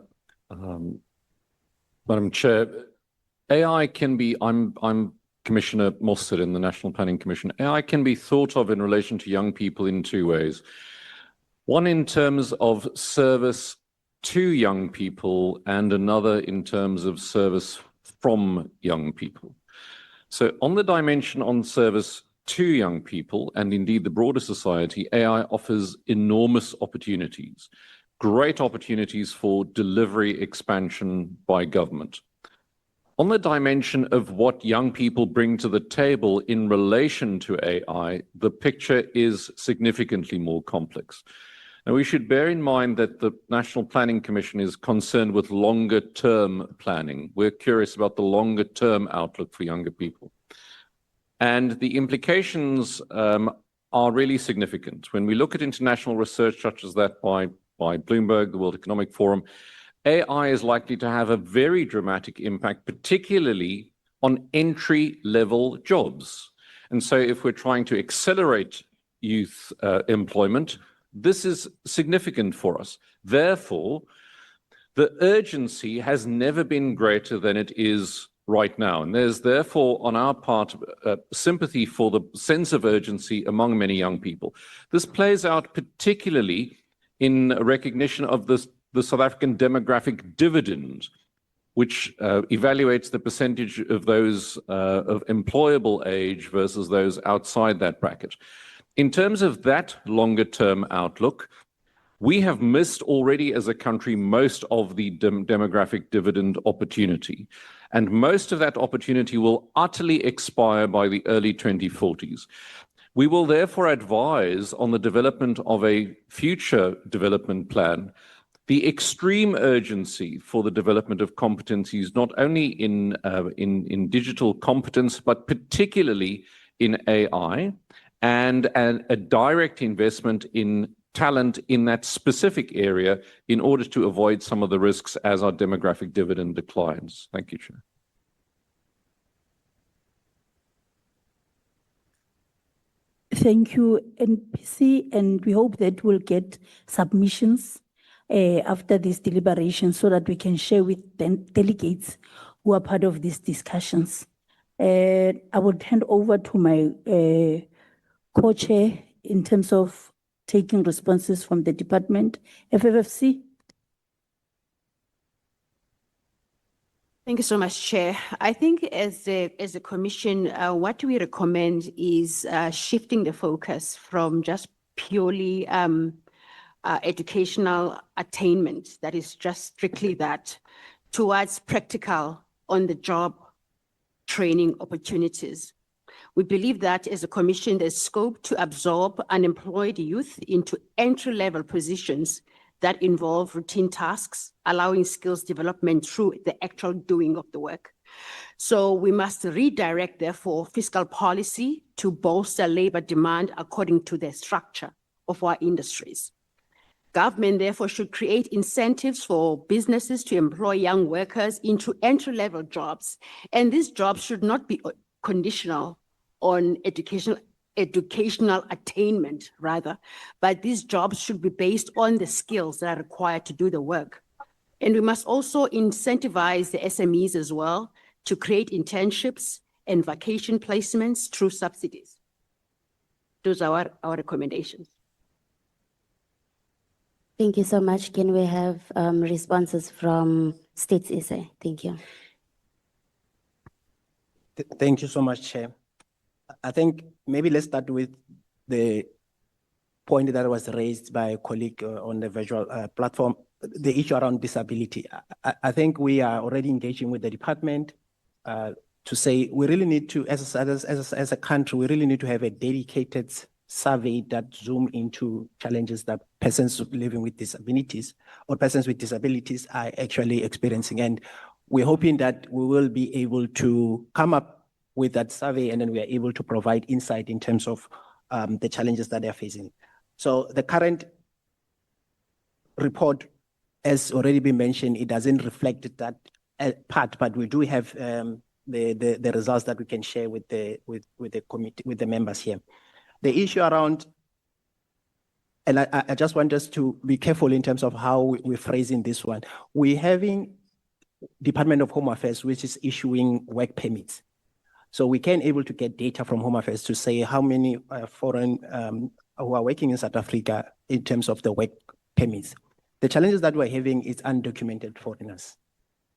Madam Chair, AI can be, I'm Commissioner Mostert in the National Planning Commission. AI can be thought of in relation to young people in two ways. One in terms of service to young people and another in terms of service from young people. So on the dimension on service to young people and indeed the broader society, AI offers enormous opportunities, great opportunities for delivery expansion by government. On the dimension of what young people bring to the table in relation to AI, the picture is significantly more complex. Now, we should bear in mind that the National Planning Commission is concerned with longer-term planning. We're curious about the longer-term outlook for younger people. And the implications are really significant. When we look at international research such as that by Bloomberg, the World Economic Forum, AI is likely to have a very dramatic impact, particularly on entry-level jobs. And so if we're trying to accelerate youth employment, this is significant for us. Therefore, the urgency has never been greater than it is right now. And there's therefore, on our part, sympathy for the sense of urgency among many young people. This plays out particularly in recognition of the South African demographic dividend, which evaluates the percentage of those of employable age versus those outside that bracket. In terms of that longer-term outlook, we have missed already as a country most of the demographic dividend opportunity. And most of that opportunity will utterly expire by the early 2040s. We will therefore advise on the development of a future development plan, the extreme urgency for the development of competencies, not only in digital competence, but particularly in AI, and a direct investment in talent in that specific area in order to avoid some of the risks as our demographic dividend declines. Thank you, Chair. Thank you, NPC, and we hope that we'll get submissions after this deliberation so that we can share with the delegates who are part of these discussions. I would hand over to my co-chair in terms of taking responses from the department. FFFC. Thank you so much, Chair. I think as a commission, what we recommend is shifting the focus from just purely educational attainment, that is just strictly that, towards practical on-the-job training opportunities. We believe that as a commission, there's scope to absorb unemployed youth into entry-level positions that involve routine tasks, allowing skills development through the actual doing of the work. So we must redirect, therefore, fiscal policy to bolster labor demand according to the structure of our industries. Government, therefore, should create incentives for businesses to employ young workers into entry-level jobs. And these jobs should not be conditional on educational attainment, rather, but these jobs should be based on the skills that are required to do the work. And we must also incentivize the SMEs as well to create internships and vacation placements through subsidies. Those are our recommendations. Thank you so much. Can we have responses from States SA? Thank you. Thank you so much, Chair. I think maybe let's start with the point that was raised by a colleague on the virtual platform, the issue around disability. I think we are already engaging with the department to say we really need to, as a country, we really need to have a dedicated survey that zoom into challenges that persons living with disabilities or persons with disabilities are actually experiencing. And we're hoping that we will be able to come up with that survey, and then we are able to provide insight in terms of the challenges that they're facing. So the current report has already been mentioned. It doesn't reflect that part, but we do have the results that we can share with the committee, with the members here. The issue around, and I just want us to be careful in terms of how we're phrasing this one. We're having Department of Home Affairs, which is issuing work permits. So we can able to get data from Home Affairs to say how many foreign who are working in South Africa in terms of the work permits. The challenges that we're having is undocumented foreigners,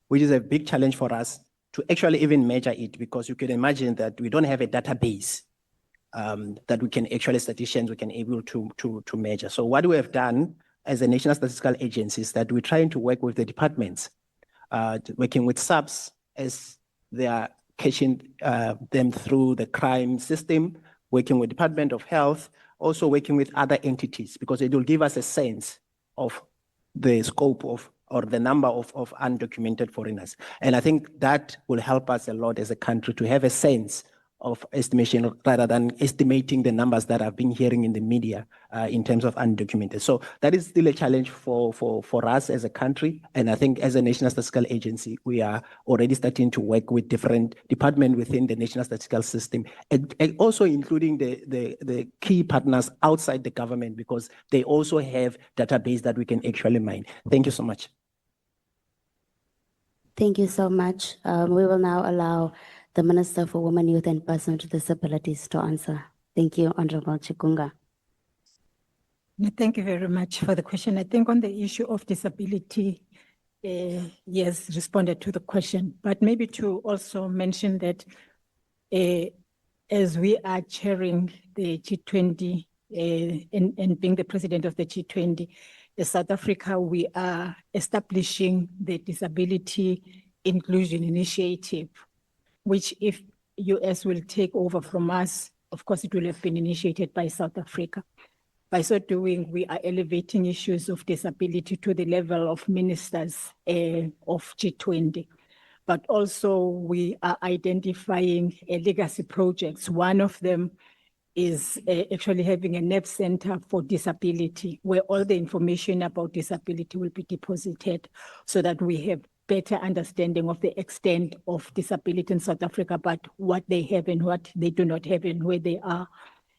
which is a big challenge for us to actually even measure it, because you can imagine that we don't have a database that we can actually, statisticians, we can able to measure. So what we have done as a National Statistical Agency is that we're trying to work with the departments, working with SAPS as they are catching them through the crime system, working with Department of Health, also working with other entities, because it will give us a sense of the scope of or the number of undocumented foreigners. And I think that will help us a lot as a country to have a sense of estimation rather than estimating the numbers that I've been hearing in the media in terms of undocumented. So that is still a challenge for us as a country. And I think as a National Statistical Agency, we are already starting to work with different departments within the National Statistical System, and also including the key partners outside the government, because they also have database that we can actually mine. Thank you so much. Thank you so much. We will now allow the Minister for Women, Youth and Persons with Disabilities to answer. Thank you, Honorable Chikunga. Thank you very much for the question. I think on the issue of disability, yes, responded to the question, but maybe to also mention that as we are chairing the G20 and being the president of the G20, in South Africa, we are establishing the Disability Inclusion Initiative, which if US will take over from us, of course, it will have been initiated by South Africa. By so doing, we are elevating issues of disability to the level of ministers of G20. But also we are identifying legacy projects. One of them is actually having a NEP center for disability, where all the information about disability will be deposited so that we have better understanding of the extent of disability in South Africa, but what they have and what they do not have and where they are.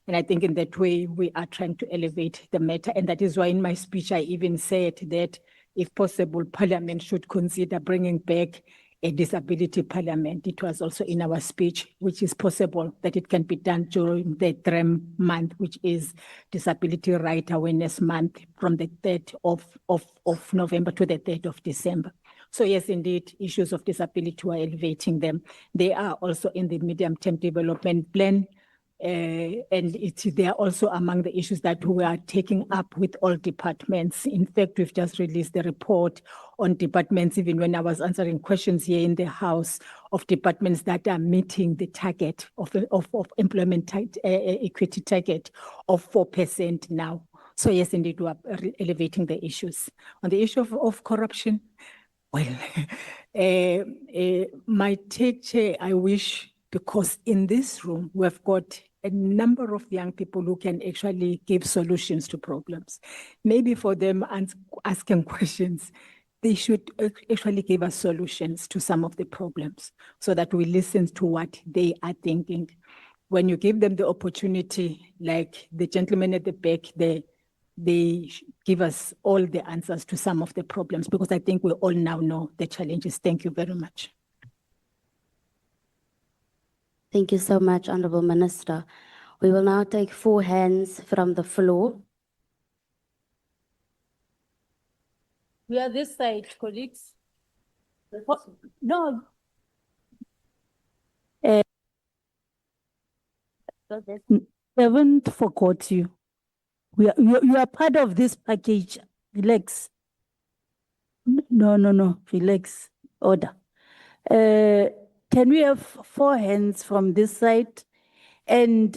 And I think in that way, we are trying to elevate the matter. And that is why in my speech, I even said that if possible, Parliament should consider bringing back a disability parliament. It was also in our speech, which is possible that it can be done during the DREM month, which is Disability Right Awareness Month, from the 3rd of November to the 3rd of December. So yes, indeed, issues of disability, we are elevating them. They are also in the medium-term development plan. And they are also among the issues that we are taking up with all departments. In fact, we've just released the report on departments, even when I was answering questions here in the House, of departments that are meeting the target of employment equity target of 4% now. So yes, indeed, we are elevating the issues. On the issue of corruption, well, my take, Chair, I wish, because in this room, we've got a number of young people who can actually give solutions to problems. Maybe for them asking questions, they should actually give us solutions to some of the problems so that we listen to what they are thinking. When you give them the opportunity, like the gentleman at the back, they give us all the answers to some of the problems, because I think we all now know the challenges. Thank you very much. Thank you so much, Honorable Minister. We will now take 4 hands from the floor. We are this side, colleagues. No. Haven't forgot you. You are part of this package. Relax. No. Relax. Order. Can we have 4 hands from this side? And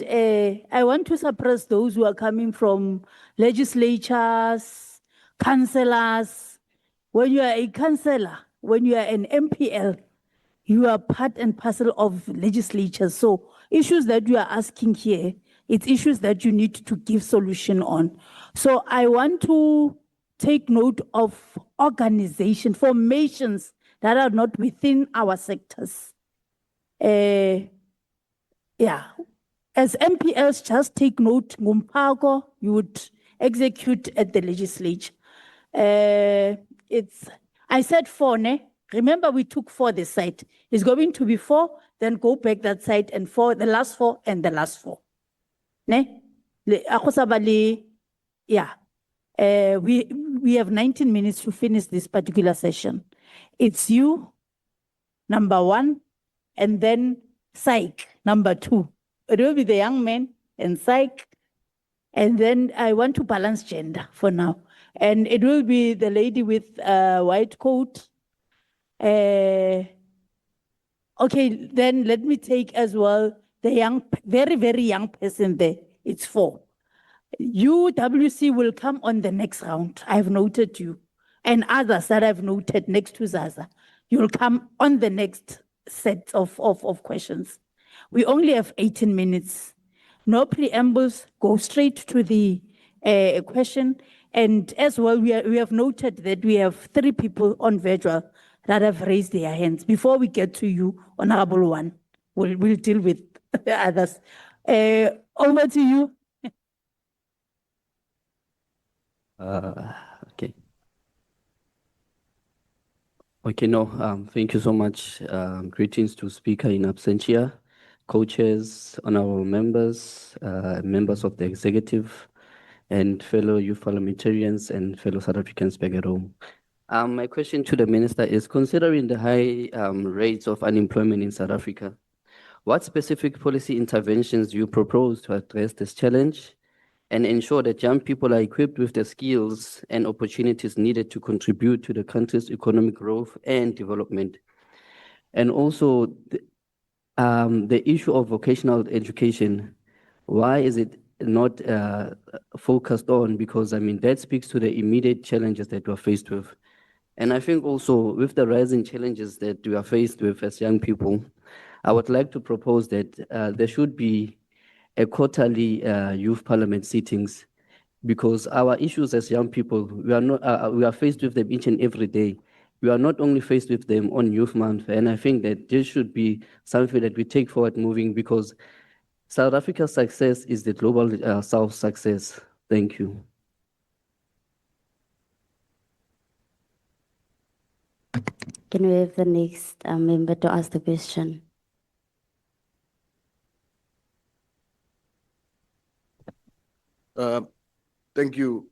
I want to suppress those who are coming from legislatures, councillors. When you are a councillor, when you are an MPL, you are part and parcel of legislatures. So issues that you are asking here, it's issues that you need to give solution on. So I want to take note of organization, formations that are not within our sectors. As MPLs, just take note, Ngumpago, you would execute at the legislature. I said 4, ne? Remember, we took 4 this side. It's going to be 4, then go back that side, and 4, the last 4, and the last 4. Ne? Yeah. We have 19 minutes to finish this particular session. It's you, number 1, and then psych, number 2. It will be the young man and psych. And then I want to balance gender for now. And it will be the lady with a white coat. Okay, then let me take as well the young, very, very young person there. It's 4. UWC will come on the next round. I've noted you. And others that I've noted next to Zaza. You'll come on the next set of questions. We only have 18 minutes. No preambles, go straight to the question. And as well, we have noted that we have 3 people on virtual that have raised their hands. Before we get to you, Honorable One, we'll deal with the others. Over to you. Okay. Okay, no, thank you so much. Greetings to Speaker in absentia, co-chairs, honorable members, members of the executive, and fellow youth parliamentarians and fellow South Africans back at home. My question to the minister is, considering the high rates of unemployment in South Africa, what specific policy interventions do you propose to address this challenge and ensure that young people are equipped with the skills and opportunities needed to contribute to the country's economic growth and development? And also, the issue of vocational education, why is it not focused on? Because, I mean, that speaks to the immediate challenges that we're faced with. And I think also with the rising challenges that we are faced with as young people, I would like to propose that there should be a quarterly youth parliament sittings, because our issues as young people, we are not we are faced with them each and every day. We are not only faced with them on Youth Month, and I think that this should be something that we take forward moving, because South Africa's success is the global South success. Thank you. Can we have the next member to ask the question? Thank you.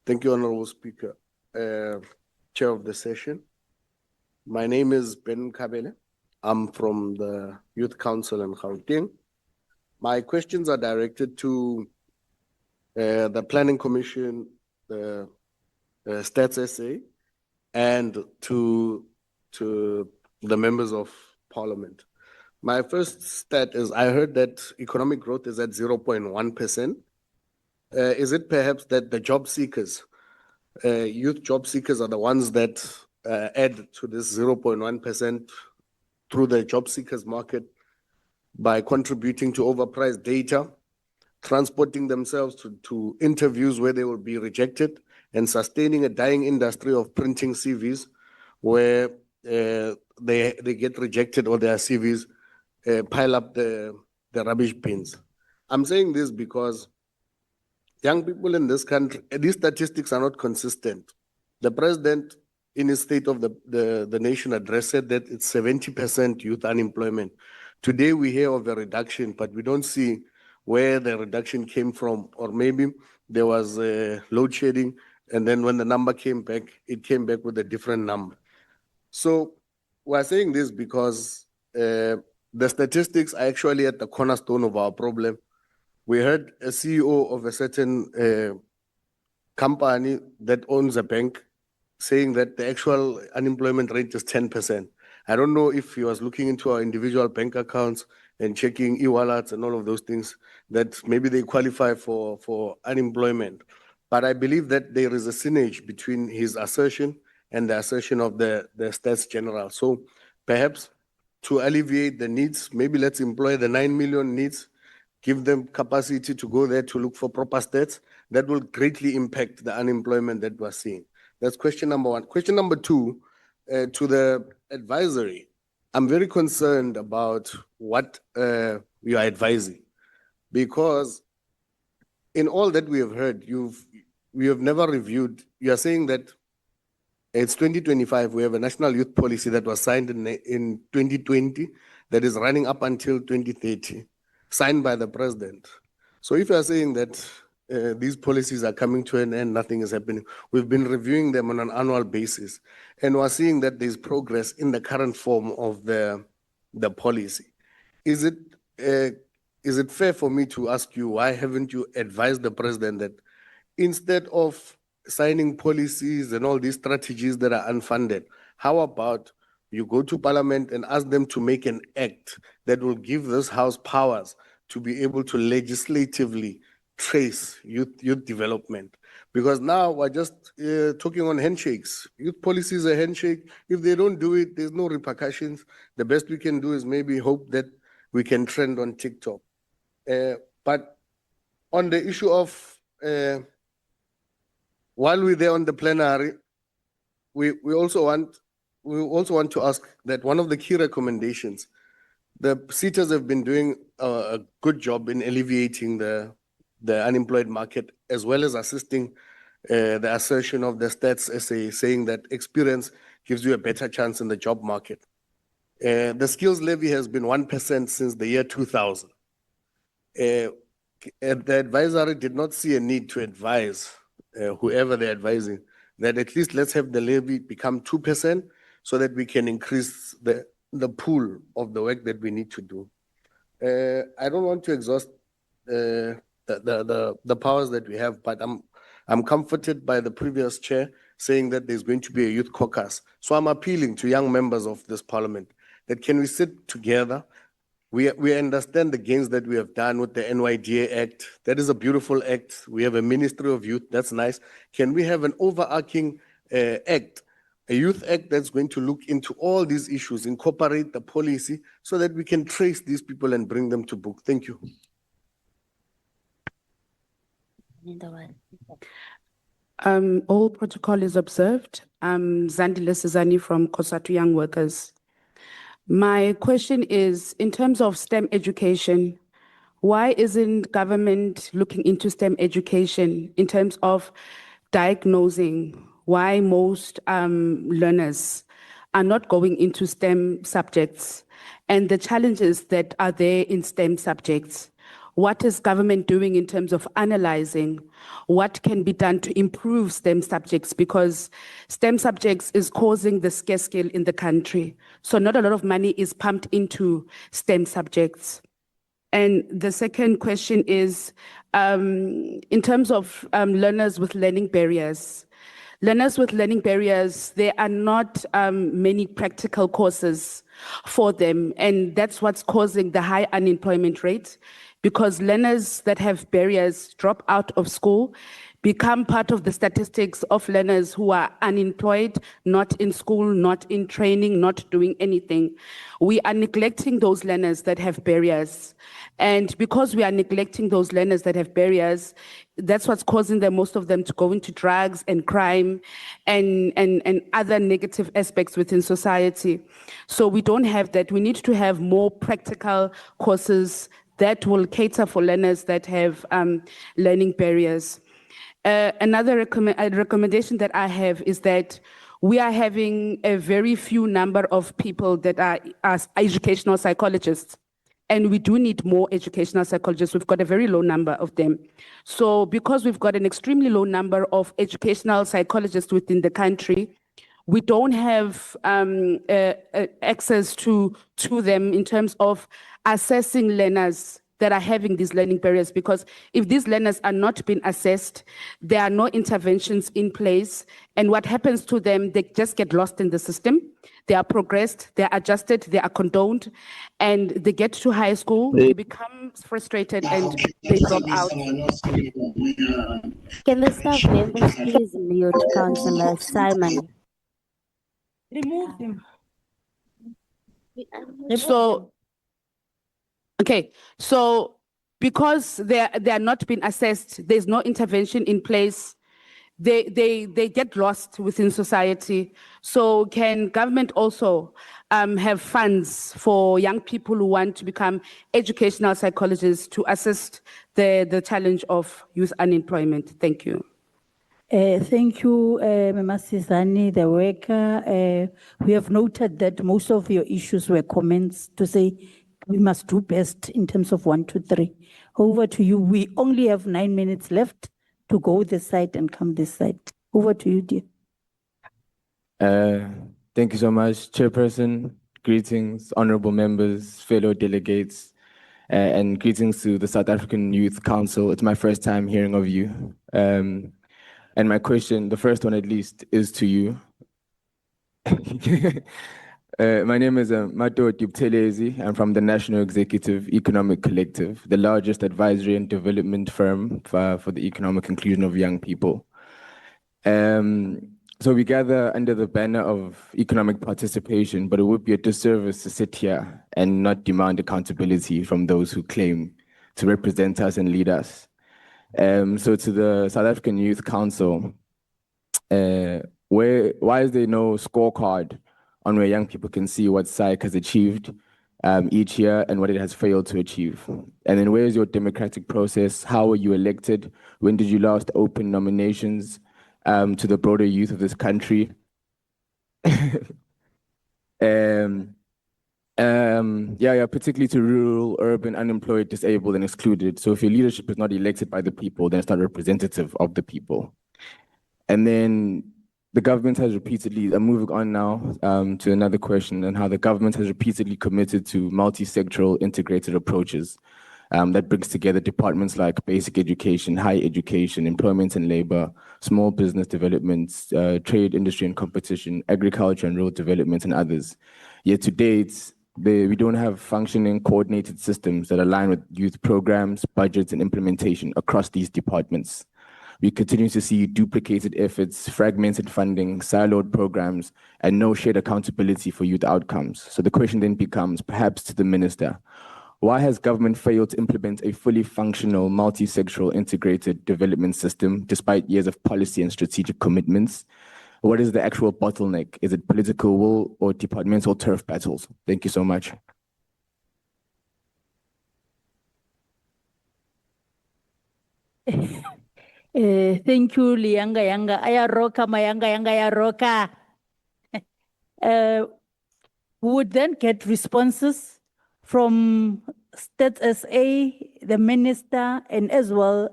Thank you, Honorable Speaker, Chair of the session. My name is Ben Kabele. I'm from the Youth Council in Gauteng. My questions are directed to the Planning Commission, the Stats SA, and to the members of Parliament. My first stat is I heard that economic growth is at 0.1%. Is it perhaps that the job seekers, youth job seekers, are the ones that add to this 0.1% through the job seekers market by contributing to overpriced data, transporting themselves to interviews where they will be rejected, and sustaining a dying industry of printing CVs where they get rejected or their CVs pile up the rubbish bins? I'm saying this because young people in this country, these statistics are not consistent. The president, in his State of the Nation address, said that it's 70% youth unemployment. Today we hear of a reduction, but we don't see where the reduction came from, or maybe there was load shedding, and then when the number came back, it came back with a different number. So we're saying this because the statistics are actually at the cornerstone of our problem. We heard a CEO of a certain company that owns a bank saying that the actual unemployment rate is 10%. I don't know if he was looking into our individual bank accounts and checking e-wallets and all of those things, that maybe they qualify for unemployment. But I believe that there is a synergy between his assertion and the assertion of the Stats General. So perhaps to alleviate the needs, maybe let's employ the 9 million needs, give them capacity to go there to look for proper stats. That will greatly impact the unemployment that we're seeing. That's question number one. Question number two, to the advisory. I'm very concerned about what you are advising, because in all that we have heard, we have never reviewed. You are saying that it's 2025. We have a national youth policy that was signed in 2020 that is running up until 2030, signed by the president. So if you are saying that these policies are coming to an end, nothing is happening. We've been reviewing them on an annual basis, and we're seeing that there's progress in the current form of the policy. Is it fair for me to ask you, why haven't you advised the president that instead of signing policies and all these strategies that are unfunded, how about you go to Parliament and ask them to make an act that will give this House powers to be able to legislatively trace youth development? Because now we're just talking on handshakes. Youth policy is a handshake. If they don't do it, there's no repercussions. The best we can do is maybe hope that we can trend on TikTok. But on the issue of, while we're there on the plenary, we also want to ask that one of the key recommendations, the seaters have been doing a good job in alleviating the unemployed market, as well as assisting the assertion of the Stats SA, saying that experience gives you a better chance in the job market. The skills levy has been 1% since the year 2000. The advisory did not see a need to advise whoever they're advising that at least let's have the levy become 2% so that we can increase the pool of the work that we need to do. I don't want to exhaust the powers that we have, but I'm comforted by the previous chair saying that there's going to be a youth caucus. So I'm appealing to young members of this parliament that can we sit together? We understand the gains that we have done with the NYDA Act. That is a beautiful act. We have a Ministry of Youth. That's nice. Can we have an overarching act a youth act that's going to look into all these issues, incorporate the policy so that we can trace these people and bring them to book. Thank you. All protocol is observed. Zandile Sizani from Kosatu Young Workers. My question is, in terms of STEM education, why isn't government looking into STEM education in terms of diagnosing why most learners are not going into STEM subjects and the challenges that are there in STEM subjects? What is government doing in terms of analyzing what can be done to improve STEM subjects? Because STEM subjects is causing the scarce skill in the country. So not a lot of money is pumped into STEM subjects. And the second question is, in terms of learners with learning barriers. Learners with learning barriers, there are not many practical courses for them, and that's what's causing the high unemployment rate, because learners that have barriers drop out of school, become part of the statistics of learners who are unemployed, not in school, not in training, not doing anything. We are neglecting those learners that have barriers. And because we are neglecting those learners that have barriers, that's what's causing most of them to go into drugs and crime and other negative aspects within society. So we don't have that. We need to have more practical courses that will cater for learners that have learning barriers. Another recommendation that I have is that we are having a very few number of people that are educational psychologists. And we do need more educational psychologists. We've got a very low number of them. So because we've got an extremely low number of educational psychologists within the country, we don't have access to them in terms of assessing learners that are having these learning barriers, because if these learners are not being assessed, there are no interventions in place. And what happens to them, they just get lost in the system. They are progressed, they are adjusted, they are condoned, and they get to high school, they become frustrated and they drop out. Can the staff members please mute Councillor Simon? Remove him. So, okay, so because they are not being assessed, there's no intervention in place, they get lost within society. So can government also have funds for young people who want to become educational psychologists to assist the challenge of youth unemployment? Thank you. Thank you, Mama Sizani, the worker. We have noted that most of your issues were comments to say we must do best in terms of 1, 2, 3. Over to you. We only have 9 minutes left to go this side and come this side. Over to you, dear. Thank you so much, Chairperson. Greetings, honorable members, fellow delegates, and greetings to the South African Youth Council. It's my first time hearing of you. And my question, the first one at least, is to you. My name is Mato Diptelezi. I'm from the National Executive Economic Collective, the largest advisory and development firm for the economic inclusion of young people. So we gather under the banner of economic participation, but it would be a disservice to sit here and not demand accountability from those who claim to represent us and lead us. So to the South African Youth Council, why is there no scorecard on where young people can see what SAIC has achieved each year and what it has failed to achieve? And then where is your democratic process? How were you elected? When did you last open nominations to the broader youth of this country? Particularly to rural, urban, unemployed, disabled, and excluded. So if your leadership is not elected by the people, then it's not representative of the people. And then the government has repeatedly, I'm moving on now to another question, and how the government has repeatedly committed to multi-sectoral integrated approaches that brings together departments like basic education, higher education, employment and labor, small business development, trade, industry and competition, agriculture and rural development, and others. Yet to date, we don't have functioning coordinated systems that align with youth programs, budgets, and implementation across these departments. we continue to see duplicated efforts, fragmented funding, siloed programs, and no shared accountability for youth outcomes. So the question then becomes, perhaps to the minister, why has government failed to implement a fully functional, multi-sectoral integrated development system despite years of policy and strategic commitments? What is the actual bottleneck? Is it political will or departmental turf battles? Thank you so much. Thank you, Lianga Yanga. Ayaroka, Mayanga Yanga Ayaroka. We would then get responses from State SA, the minister, and as well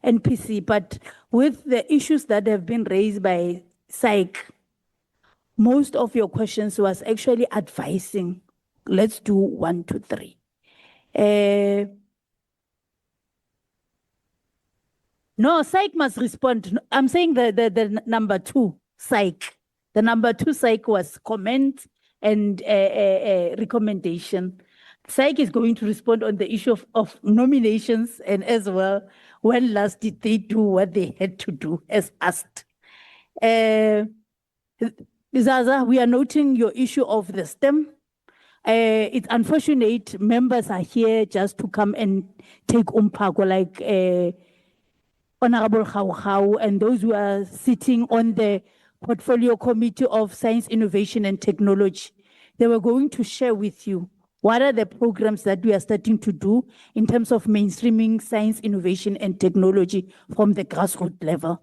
NPC. But with the issues that have been raised by SAIC, most of your questions was actually advising, let's do 1, 2, 3. No, SAIC must respond. I'm saying the number 2, SAIC. The number 2 SAIC was comment and recommendation. SAIC is going to respond on the issue of nominations and as well, when last did they do what they had to do as asked. Zaza, we are noting your issue of the STEM. It's unfortunate members are here just to come and take umpago like Honorable Khao and those who are sitting on the Portfolio Committee of Science, Innovation and Technology. They were going to share with you what are the programs that we are starting to do in terms of mainstreaming science, innovation and technology from the grassroots level.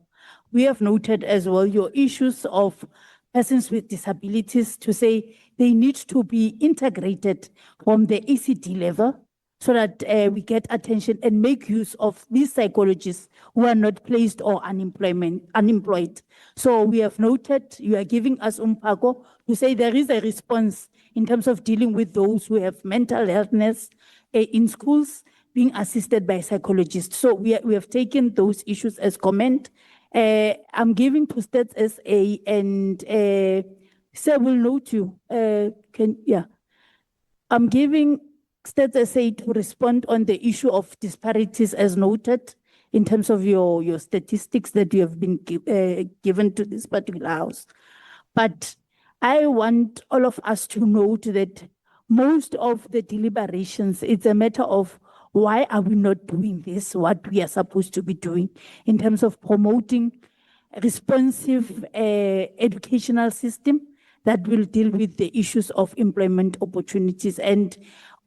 We have noted as well your issues of persons with disabilities to say they need to be integrated from the ECD level so that we get attention and make use of these psychologists who are not placed or unemployed. So we have noted you are giving us umpago to say there is a response in terms of dealing with those who have mental illness in schools being assisted by psychologists. So we have taken those issues as comment. I'm giving to Stats SA and Sir will note you. I'm giving Stats SA to respond on the issue of disparities as noted in terms of your statistics that you have been given to this particular house. But I want all of us to note that most of the deliberations, it's a matter of why are we not doing this, what we are supposed to be doing in terms of promoting a responsive educational system that will deal with the issues of employment opportunities. And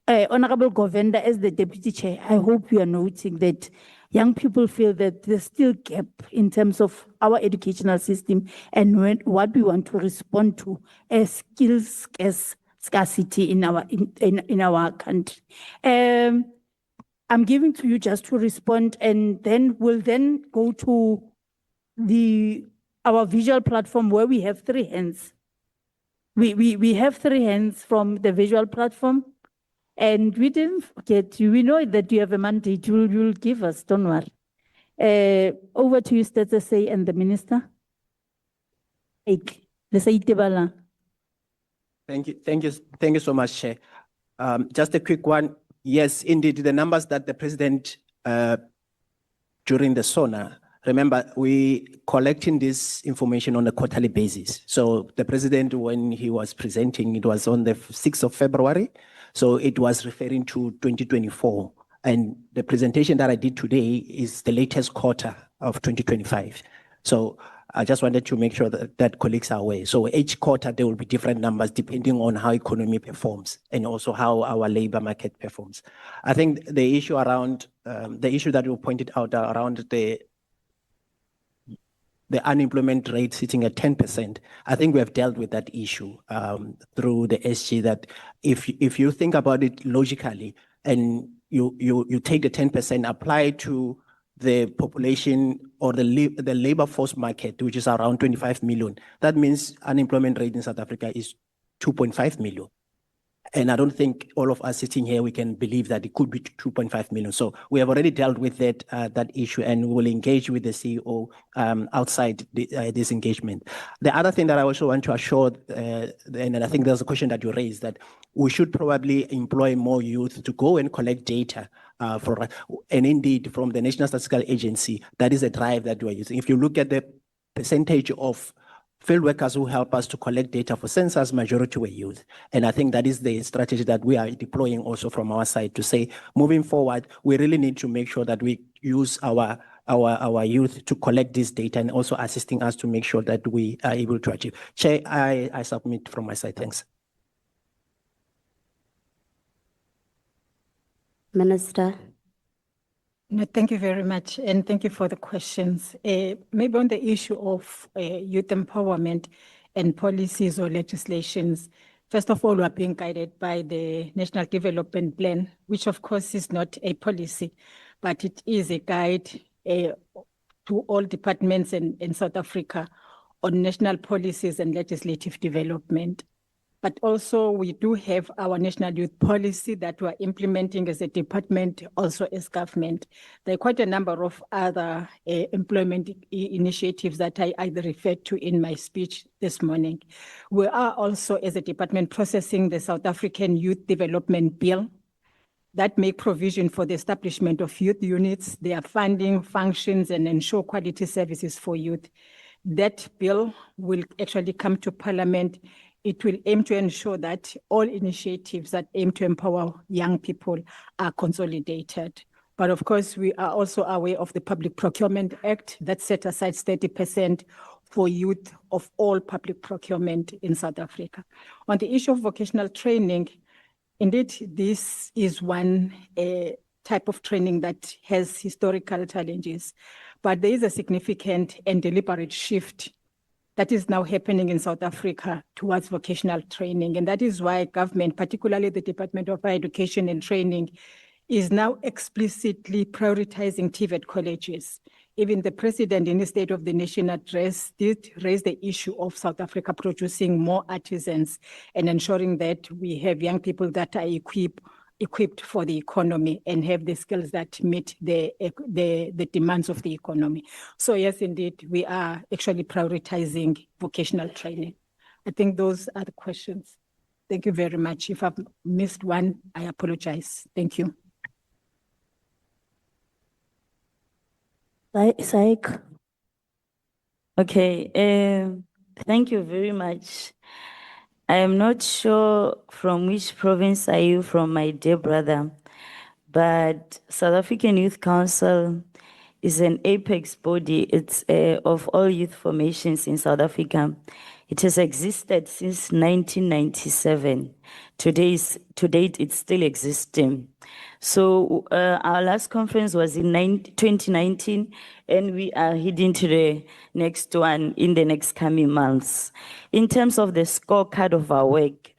Honorable Govender, as the Deputy Chair, I hope you are noting that young people feel that there's still gap in terms of our educational system and what we want to respond to as skills scarcity in our country. I'm giving to you just to respond, and then we'll then go to our visual platform where we have 3 hands. We have 3 hands from the visual platform. And we didn't forget you. We know that you have a mandate. You'll give us, don't worry. Over to you, Stats SA and the Minister. Thank you so much, Chair. Just a quick one. Yes, indeed, the numbers that the President during the SONA, remember, we collecting this information on a quarterly basis. So the President, when he was presenting, it was on the 6th of February. So it was referring to 2024. And the presentation that I did today is the latest quarter of 2025. So I just wanted to make sure that colleagues are aware. So each quarter, there will be different numbers depending on how economy performs and also how our labor market performs. I think the issue around, the issue that you pointed out around the unemployment rate sitting at 10%, I think we have dealt with that issue through the SG that if you think about it logically and you take the 10%, apply to the population or the labor force market, which is around 25 million, that means unemployment rate in South Africa is 2.5 million. And I don't think all of us sitting here, we can believe that it could be 2.5 million. So we have already dealt with that issue, and we will engage with the CEO outside this engagement. The other thing that I also want to assure, and I think there's a question that you raised, that we should probably employ more youth to go and collect data and indeed from the National Statistical Agency, that is a drive that we are using. If you look at the percentage of field workers who help us to collect data for census, majority were youth. And I think that is the strategy that we are deploying also from our side to say, moving forward, we really need to make sure that we use our youth to collect this data and also assisting us to make sure that we are able to achieve. Chair, I submit from my side. Thanks. Minister. No, thank you very much, and thank you for the questions. Maybe on the issue of youth empowerment and policies or legislations, first of all, we are being guided by the National Development Plan, which of course is not a policy, but it is a guide to all departments in South Africa on national policies and legislative development. But also we do have our national youth policy that we're implementing as a department, also as government. There are quite a number of other employment initiatives that I either referred to in my speech this morning. We are also as a department processing the South African Youth Development Bill that make provision for the establishment of youth units, their funding, functions, and ensure quality services for youth. That bill will actually come to Parliament. It will aim to ensure that all initiatives that aim to empower young people are consolidated. But of course, we are also aware of the Public Procurement Act that set aside 30% for youth of all public procurement in South Africa. On the issue of vocational training, indeed, this is one type of training that has historical challenges, but there is a significant and deliberate shift that is now happening in South Africa towards vocational training. And that is why government, particularly the Department of Higher Education and Training, is now explicitly prioritizing TVET colleges. Even the president in his State of the Nation address did raise the issue of South Africa producing more artisans and ensuring that we have young people that are equipped for the economy and have the skills that meet the demands of the economy. So yes, indeed, we are actually prioritizing vocational training. I think those are the questions. Thank you very much. If I've missed one, I apologize. Thank you. Saik. Okay, thank you very much. I am not sure from which province are you from, my dear brother, but South African Youth Council is an apex body. It's of all youth formations in South Africa. It has existed since 1997. To date, it's still existing. So our last conference was in 2019, and we are heading to the next one in the next coming months. In terms of the scorecard of our work,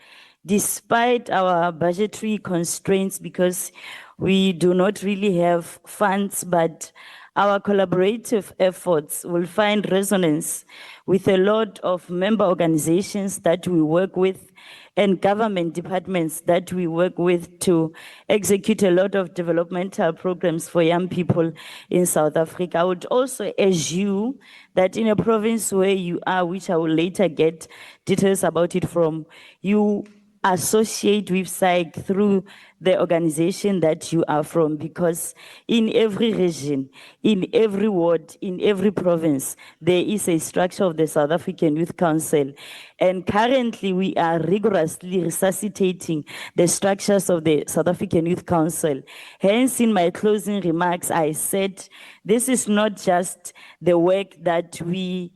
despite our budgetary constraints, because we do not really have funds, but our collaborative efforts will find resonance with a lot of member organizations that we work with and government departments that we work with to execute a lot of developmental programs for young people in South Africa. I would also urge you that in a province where you are, which I will later get details about it from, you associate with SAIC through the organization that you are from, because in every region, in every ward, in every province, there is a structure of the South African Youth Council. And currently we are rigorously resuscitating the structures of the South African Youth Council. Hence, in my closing remarks, I said, this is not just the work that we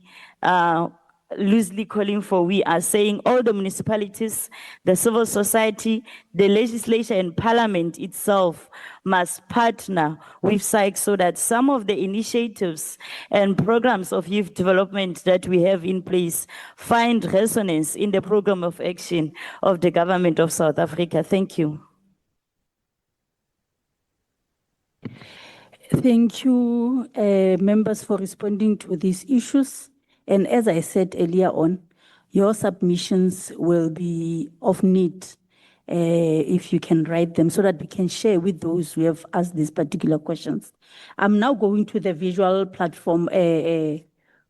loosely calling for. We are saying all the municipalities, the civil society, the legislature and parliament itself must partner with SAIC so that some of the initiatives and programs of youth development that we have in place find resonance in the program of action of the government of South Africa. Thank you. Thank you, members, for responding to these issues. And as I said earlier on, your submissions will be of need if you can write them so that we can share with those who have asked these particular questions. I'm now going to the visual platform,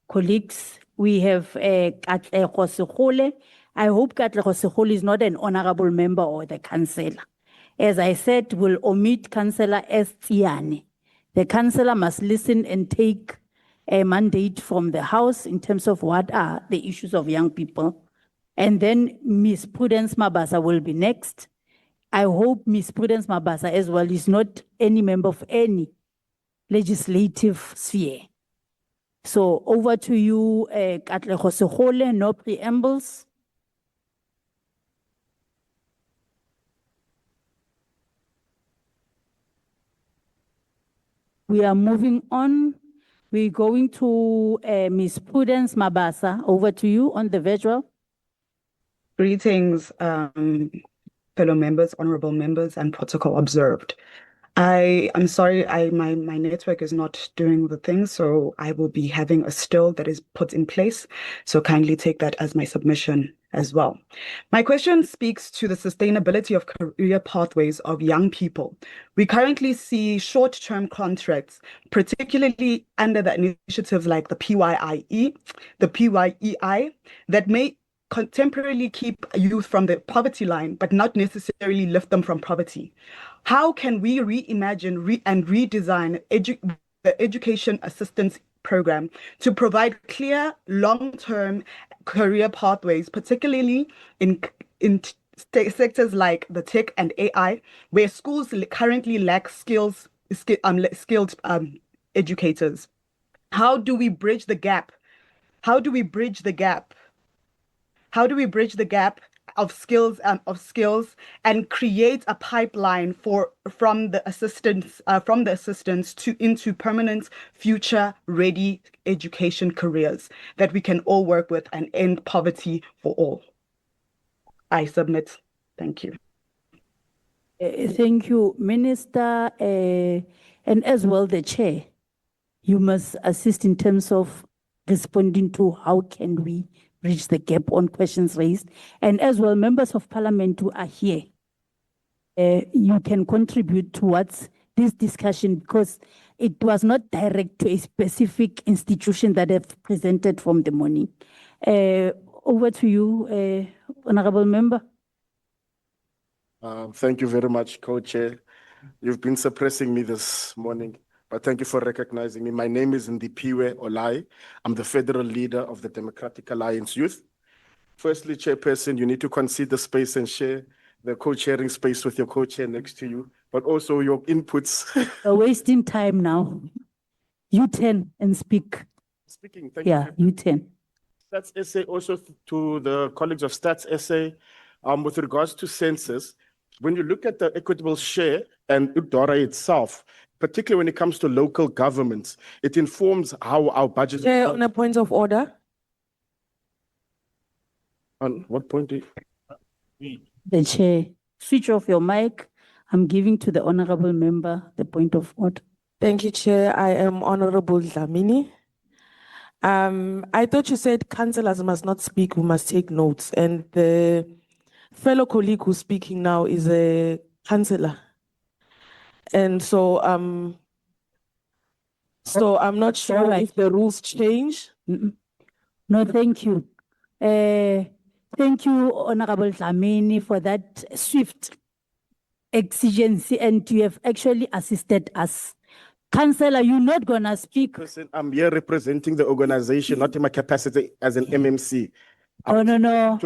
colleagues. We have Katlego Sekgole. I hope Katlego Sekgole is not an honorable member or the councillor. As I said, we'll omit Councillor S. Tsiane. The councillor must listen and take a mandate from the House in terms of what are the issues of young people. And then Ms. Prudence Mabasa will be next. I hope Ms. Prudence Mabasa as well is not any member of any legislative sphere. So over to you, Katlego Sekgole, no preambles. We are moving on. We're going to Ms. Prudence Mabasa. Over to you on the visual. Greetings, fellow members, honorable members, and protocol observed. I'm sorry, my network is not doing the thing, so I will be having a still that is put in place. So kindly take that as my submission as well. My question speaks to the sustainability of career pathways of young people. We currently see short-term contracts, particularly under the initiatives like the PYIE, the PYEI, that may temporarily keep youth from the poverty line, but not necessarily lift them from poverty. How can we reimagine and redesign the education assistance program to provide clear long-term career pathways, particularly in sectors like the tech and AI, where schools currently lack skilled educators? How do we bridge the gap? How do we bridge the gap? How do we bridge the gap of skills and create a pipeline from the assistants into permanent future ready education careers that we can all work with and end poverty for all? I submit. Thank you. Thank you, Minister, and as well the chair. You must assist in terms of responding to how can we bridge the gap on questions raised. And as well, members of parliament who are here, you can contribute towards this discussion because it was not direct to a specific institution that have presented from the morning. Over to you, Honorable Member. Thank you very much, Co-Chair. You've been suppressing me this morning, but thank you for recognizing me. My name is Ndipiwe Olai. I'm the federal leader of the Democratic Alliance Youth. Firstly, Chairperson, you need to concede the space and share the co-chairing space with your co-chair next to you, but also your inputs. We're wasting time now. You 10 and speak. Speaking, thank you. You 10. Stats essay also to the colleagues of Stats essay with regards to census. When you look at the equitable share and UDORA itself, particularly when it comes to local governments, it informs how our budget. Chair, on a point of order. On what point? The chair, switch off your mic. I'm giving to the honorable member the point of order. Thank you, Chair. I am Honorable Dlamini. I thought you said councillors must not speak, we must take notes. And the fellow colleague who's speaking now is a councillor. And so I'm not sure if the rules change. No, thank you. Thank you, Honorable Dlamini, for that swift exigency, and you have actually assisted us. Councillor, you're not gonna speak. I'm here representing the organization, not in my capacity as an MMC. No. No.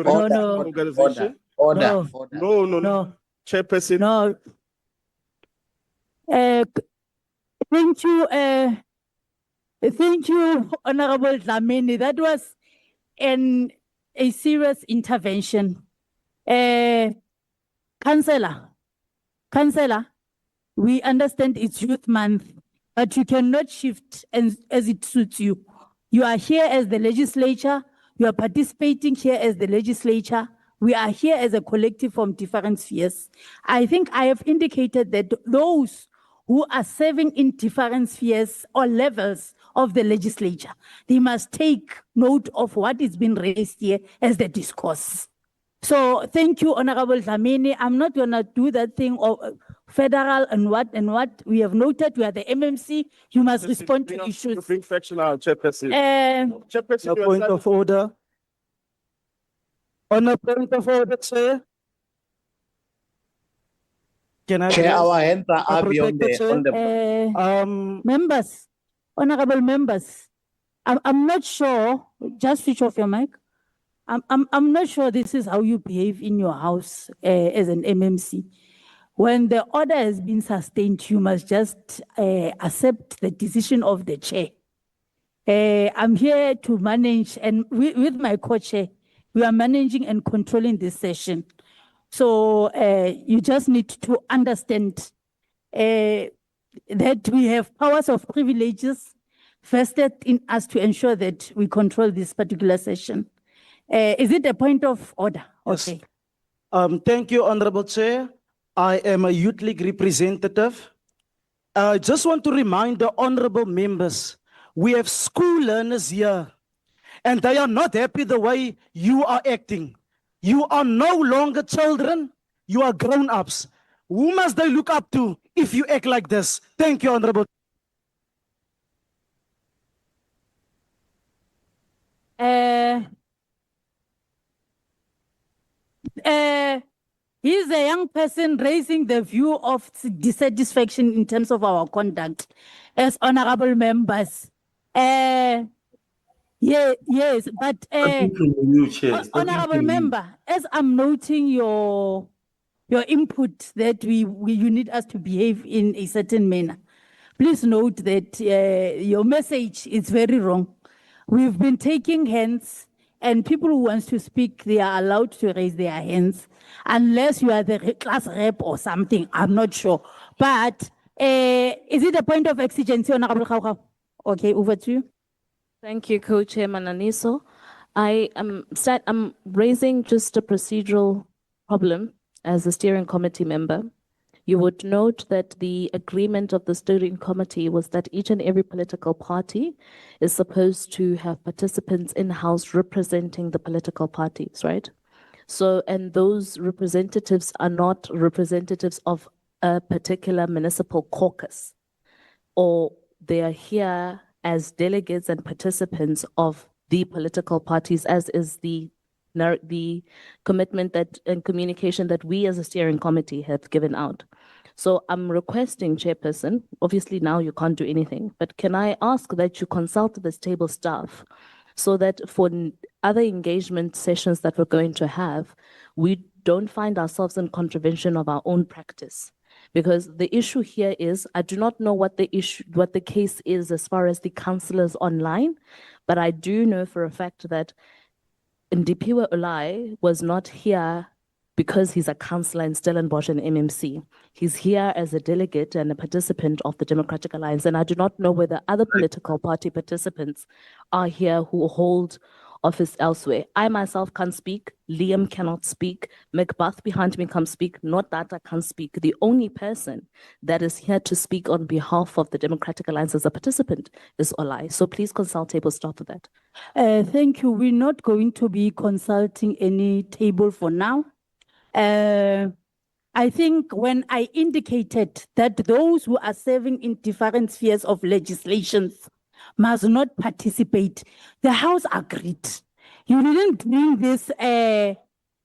Chairperson. No. Thank you, Honorable Dlamini. That was a serious intervention. Councillor, we understand it's Youth Month, but you cannot shift as it suits you. You are here as the legislature. You are participating here as the legislature. We are here as a collective from different spheres. I think I have indicated that those who are serving in different spheres or levels of the legislature, they must take note of what is being raised here as the discourse. So thank you, Honorable Dlamini. I'm not gonna do that thing of federal and what. We have noted we are the MMC. You must respond to issues. Bring fractional chairperson. Chairperson, A point of order. On a point of order, Chair. Can I? Chair, address? our hands are I up here on protect the, Chair. Members, honorable members, I'm not sure, just switch off your mic. I'm not sure this is how you behave in your house as an MMC. When the order has been sustained, you must just accept the decision of the chair. I'm here to manage, and with my co-chair, we are managing and controlling this session. So you just need to understand that we have powers of privileges vested in us to ensure that we control this particular session. Is it a point of order? Okay. Thank you, Honorable Chair. I am a Youth League representative. I just want to remind the honorable members, we have school learners here, and they are not happy the way you are acting. You are no longer children, you are grown-ups. Who must they look up to if you act like this? Thank you, Honorable. He's a young person raising the view of dissatisfaction in terms of our conduct as honorable members. Yes, but honorable member, as I'm noting your input that you need us to behave in a certain manner, please note that your message is very wrong. We've been taking hands, and people who want to speak, they are allowed to raise their hands, unless you are the class rep or something, I'm not sure. But is it a point of exigency, Honorable Khawkhaw? Okay, over to you. Thank you, Co-Chair Mananiso. I'm raising just a procedural problem as a steering committee member. You would note that the agreement of the steering committee was that each and every political party is supposed to have participants in-house representing the political parties, right? So, and those representatives are not representatives of a particular municipal caucus, or they are here as delegates and participants of the political parties, as is the commitment that and communication that we as a steering committee have given out. So I'm requesting, Chairperson, obviously now you can't do anything, but can I ask that you consult this table staff so that for other engagement sessions that we're going to have, we don't find ourselves in contravention of our own practice? Because the issue here is, I do not know what the case is as far as the councillors online, but I do know for a fact that Ndipiwe Olai was not here because he's a councillor in Stellenbosch and MMC. He's here as a delegate and a participant of the Democratic Alliance. And I do not know whether other political party participants are here who hold office elsewhere. I myself can't speak. Liam cannot speak. Macbeth behind me can't speak. Not that I can't speak. The only person that is here to speak on behalf of the Democratic Alliance as a participant is Olai. So please consult table staff for that. Thank you. We're not going to be consulting any table for now. I think when I indicated that those who are serving in different spheres of legislations must not participate, the House agreed. You didn't bring this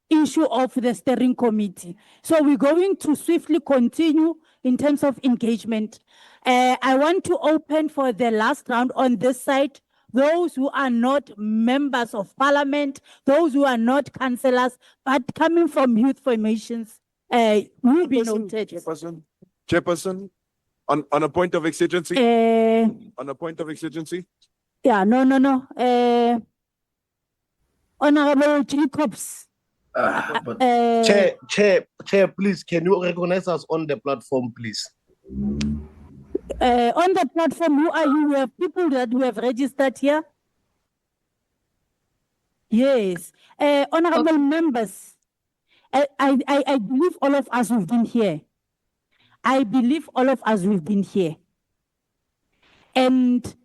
issue of the steering committee. So we're going to swiftly continue in terms of engagement. I want to open for the last round on this side. Those who are not members of parliament, those who are not councillors, but coming from youth formations, will be noted. Chairperson, on a point of exigency? On a point of exigency? Yeah, no. Honorable Jacobs. Chair, please, can you recognize us on the platform, please? On the platform, who are you? We have people that we have registered here. Yes. Honorable members, I believe all of us have been here. I believe all of us have been here. And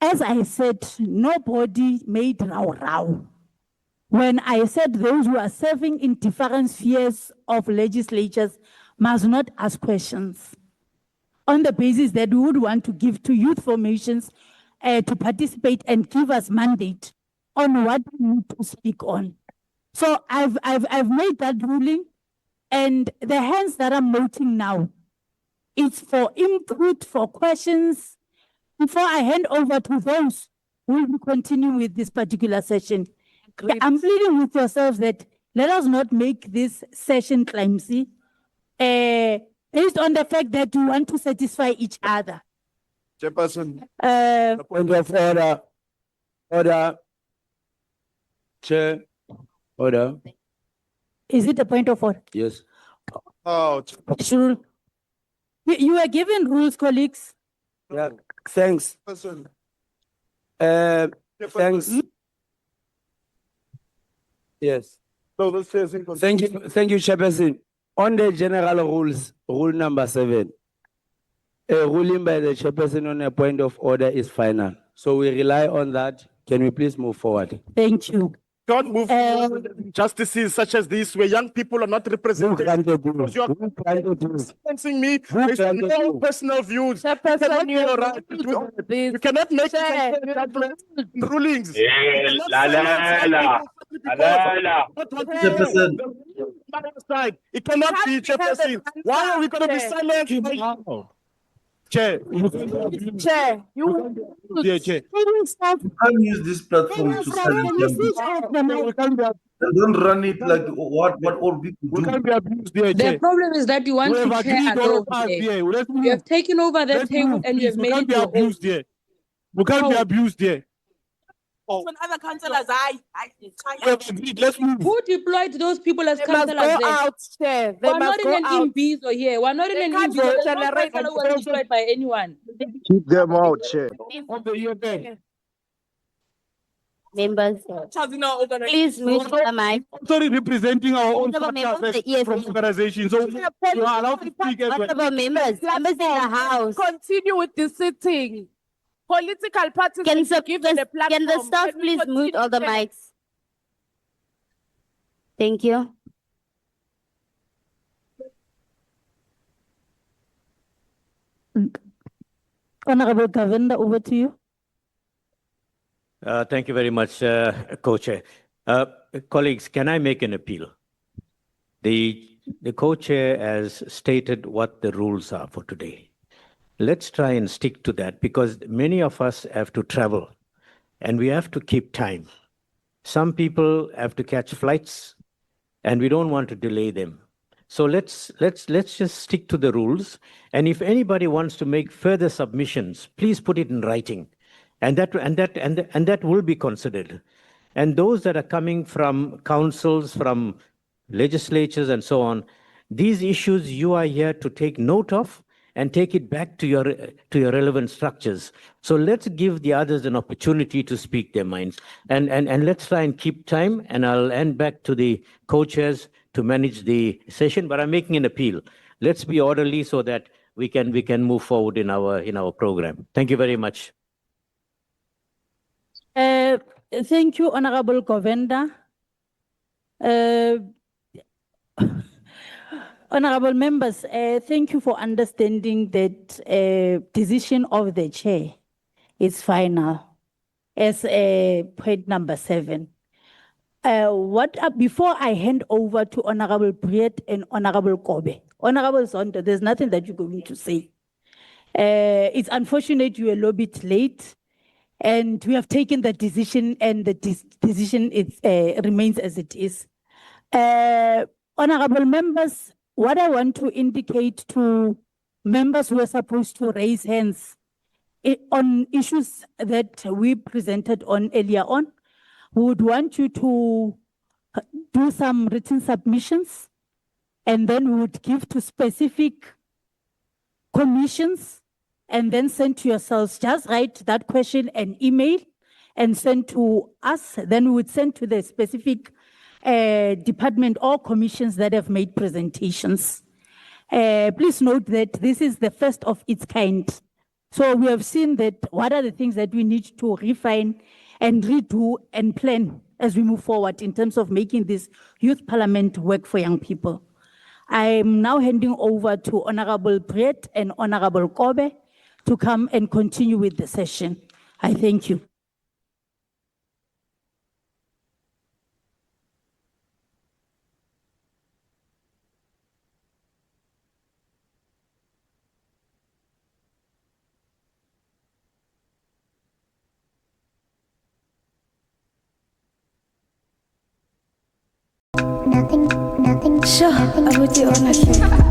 as I said, nobody made row. when I said those who are serving in different spheres of legislatures must not ask questions on the basis that we would want to give to youth formations to participate and give us mandate on what we need to speak on. So I've made that ruling, and the hands that I'm noting now, it's for input, for questions, before I hand over to those who will be continuing with this particular session. I'm pleading with yourselves that let us not make this session clumsy, based on the fact that we want to satisfy each other. Chairperson, Point of order. Order. Chair. Order. Is it a point of order? Yes. oh, Sure. You are given rules, colleagues. Yeah. Thanks. Chairperson, Thanks. Yes. no, this is Thank you. Thank you, Chairperson. On the general rules, rule number 7, a ruling by the chairperson on a point of order is final. So we rely on that. Can we please move forward? Thank you. Don't move injustices such as this where young people are not represented. Because you are silencing me based on your personal views. You cannot be all right to do that. You cannot make judgments, rulings. You cannot Chairperson. side. It cannot be, Chairperson. Why are we going to be silent? Chair, Chair, yeah, Chair. You can't use this platform to silence young people. Don't run it like what all people do. We can't be abused there, The Chair. problem is that you want We to have chair agreed all alone of us here. there. Let's move. You have taken over the Let's table move, and you please. have We made can't it be your own. abused there. We can't be abused there. Other councillors, We have agreed. Let's move. Who deployed those people as they must councillors go there? out, Chair. They We're must not go in an out. imbizo here. We're not in They an can't imbizo. There's no generate councillor who was deployed by anyone. Keep them out, Chair. On the EFN. Members, please mute the mic. Sorry, representing our own Honourable members of the structures from organizations. So you are allowed to speak as well. Honourable members, members in the house. Continue with the sitting. Political parties Can should be given a platform. Can the staff we please mute all the continue, Chair? mics? Thank you. Honorable Governor, over to you. Thank you very much, Co-Chair. Colleagues, can I make an appeal? The Co-Chair has stated what the rules are for today. Let's try and stick to that because many of us have to travel and we have to keep time. Some people have to catch flights and we don't want to delay them. So let's just stick to the rules. And if anybody wants to make further submissions, please put it in writing. And that will be considered. And those that are coming from councils, from legislatures and so on, these issues you are here to take note of and take it back to your relevant structures. So let's give the others an opportunity to speak their minds. And let's try and keep time, and I'll end back to the co-chairs to manage the session, but I'm making an appeal. Let's be orderly so that we can move forward in our program. Thank you very much. Thank you, Honorable Govender. Honorable members, thank you for understanding that decision of the chair is final as point number 7. Before I hand over to Honorable Briet and Honorable Kobe, Honorable Zondo, there's nothing that you're going to say. It's unfortunate you were a little bit late, and we have taken the decision, and the decision remains as it is. Honorable members, what I want to indicate to members who are supposed to raise hands on issues that we presented on earlier on, we would want you to do some written submissions, and then we would give to specific commissions, and then send to yourselves. Just write that question and email and send to us. Then we would send to the specific department or commissions that have made presentations. Please note that this is the first of its kind. So we have seen that what are the things that we need to refine and redo and plan as we move forward in terms of making this youth parliament work for young people. I'm now handing over to Honorable Brett and Honorable Kobe to come and continue with the session. I thank you. Nothing. Sure, I would do honestly.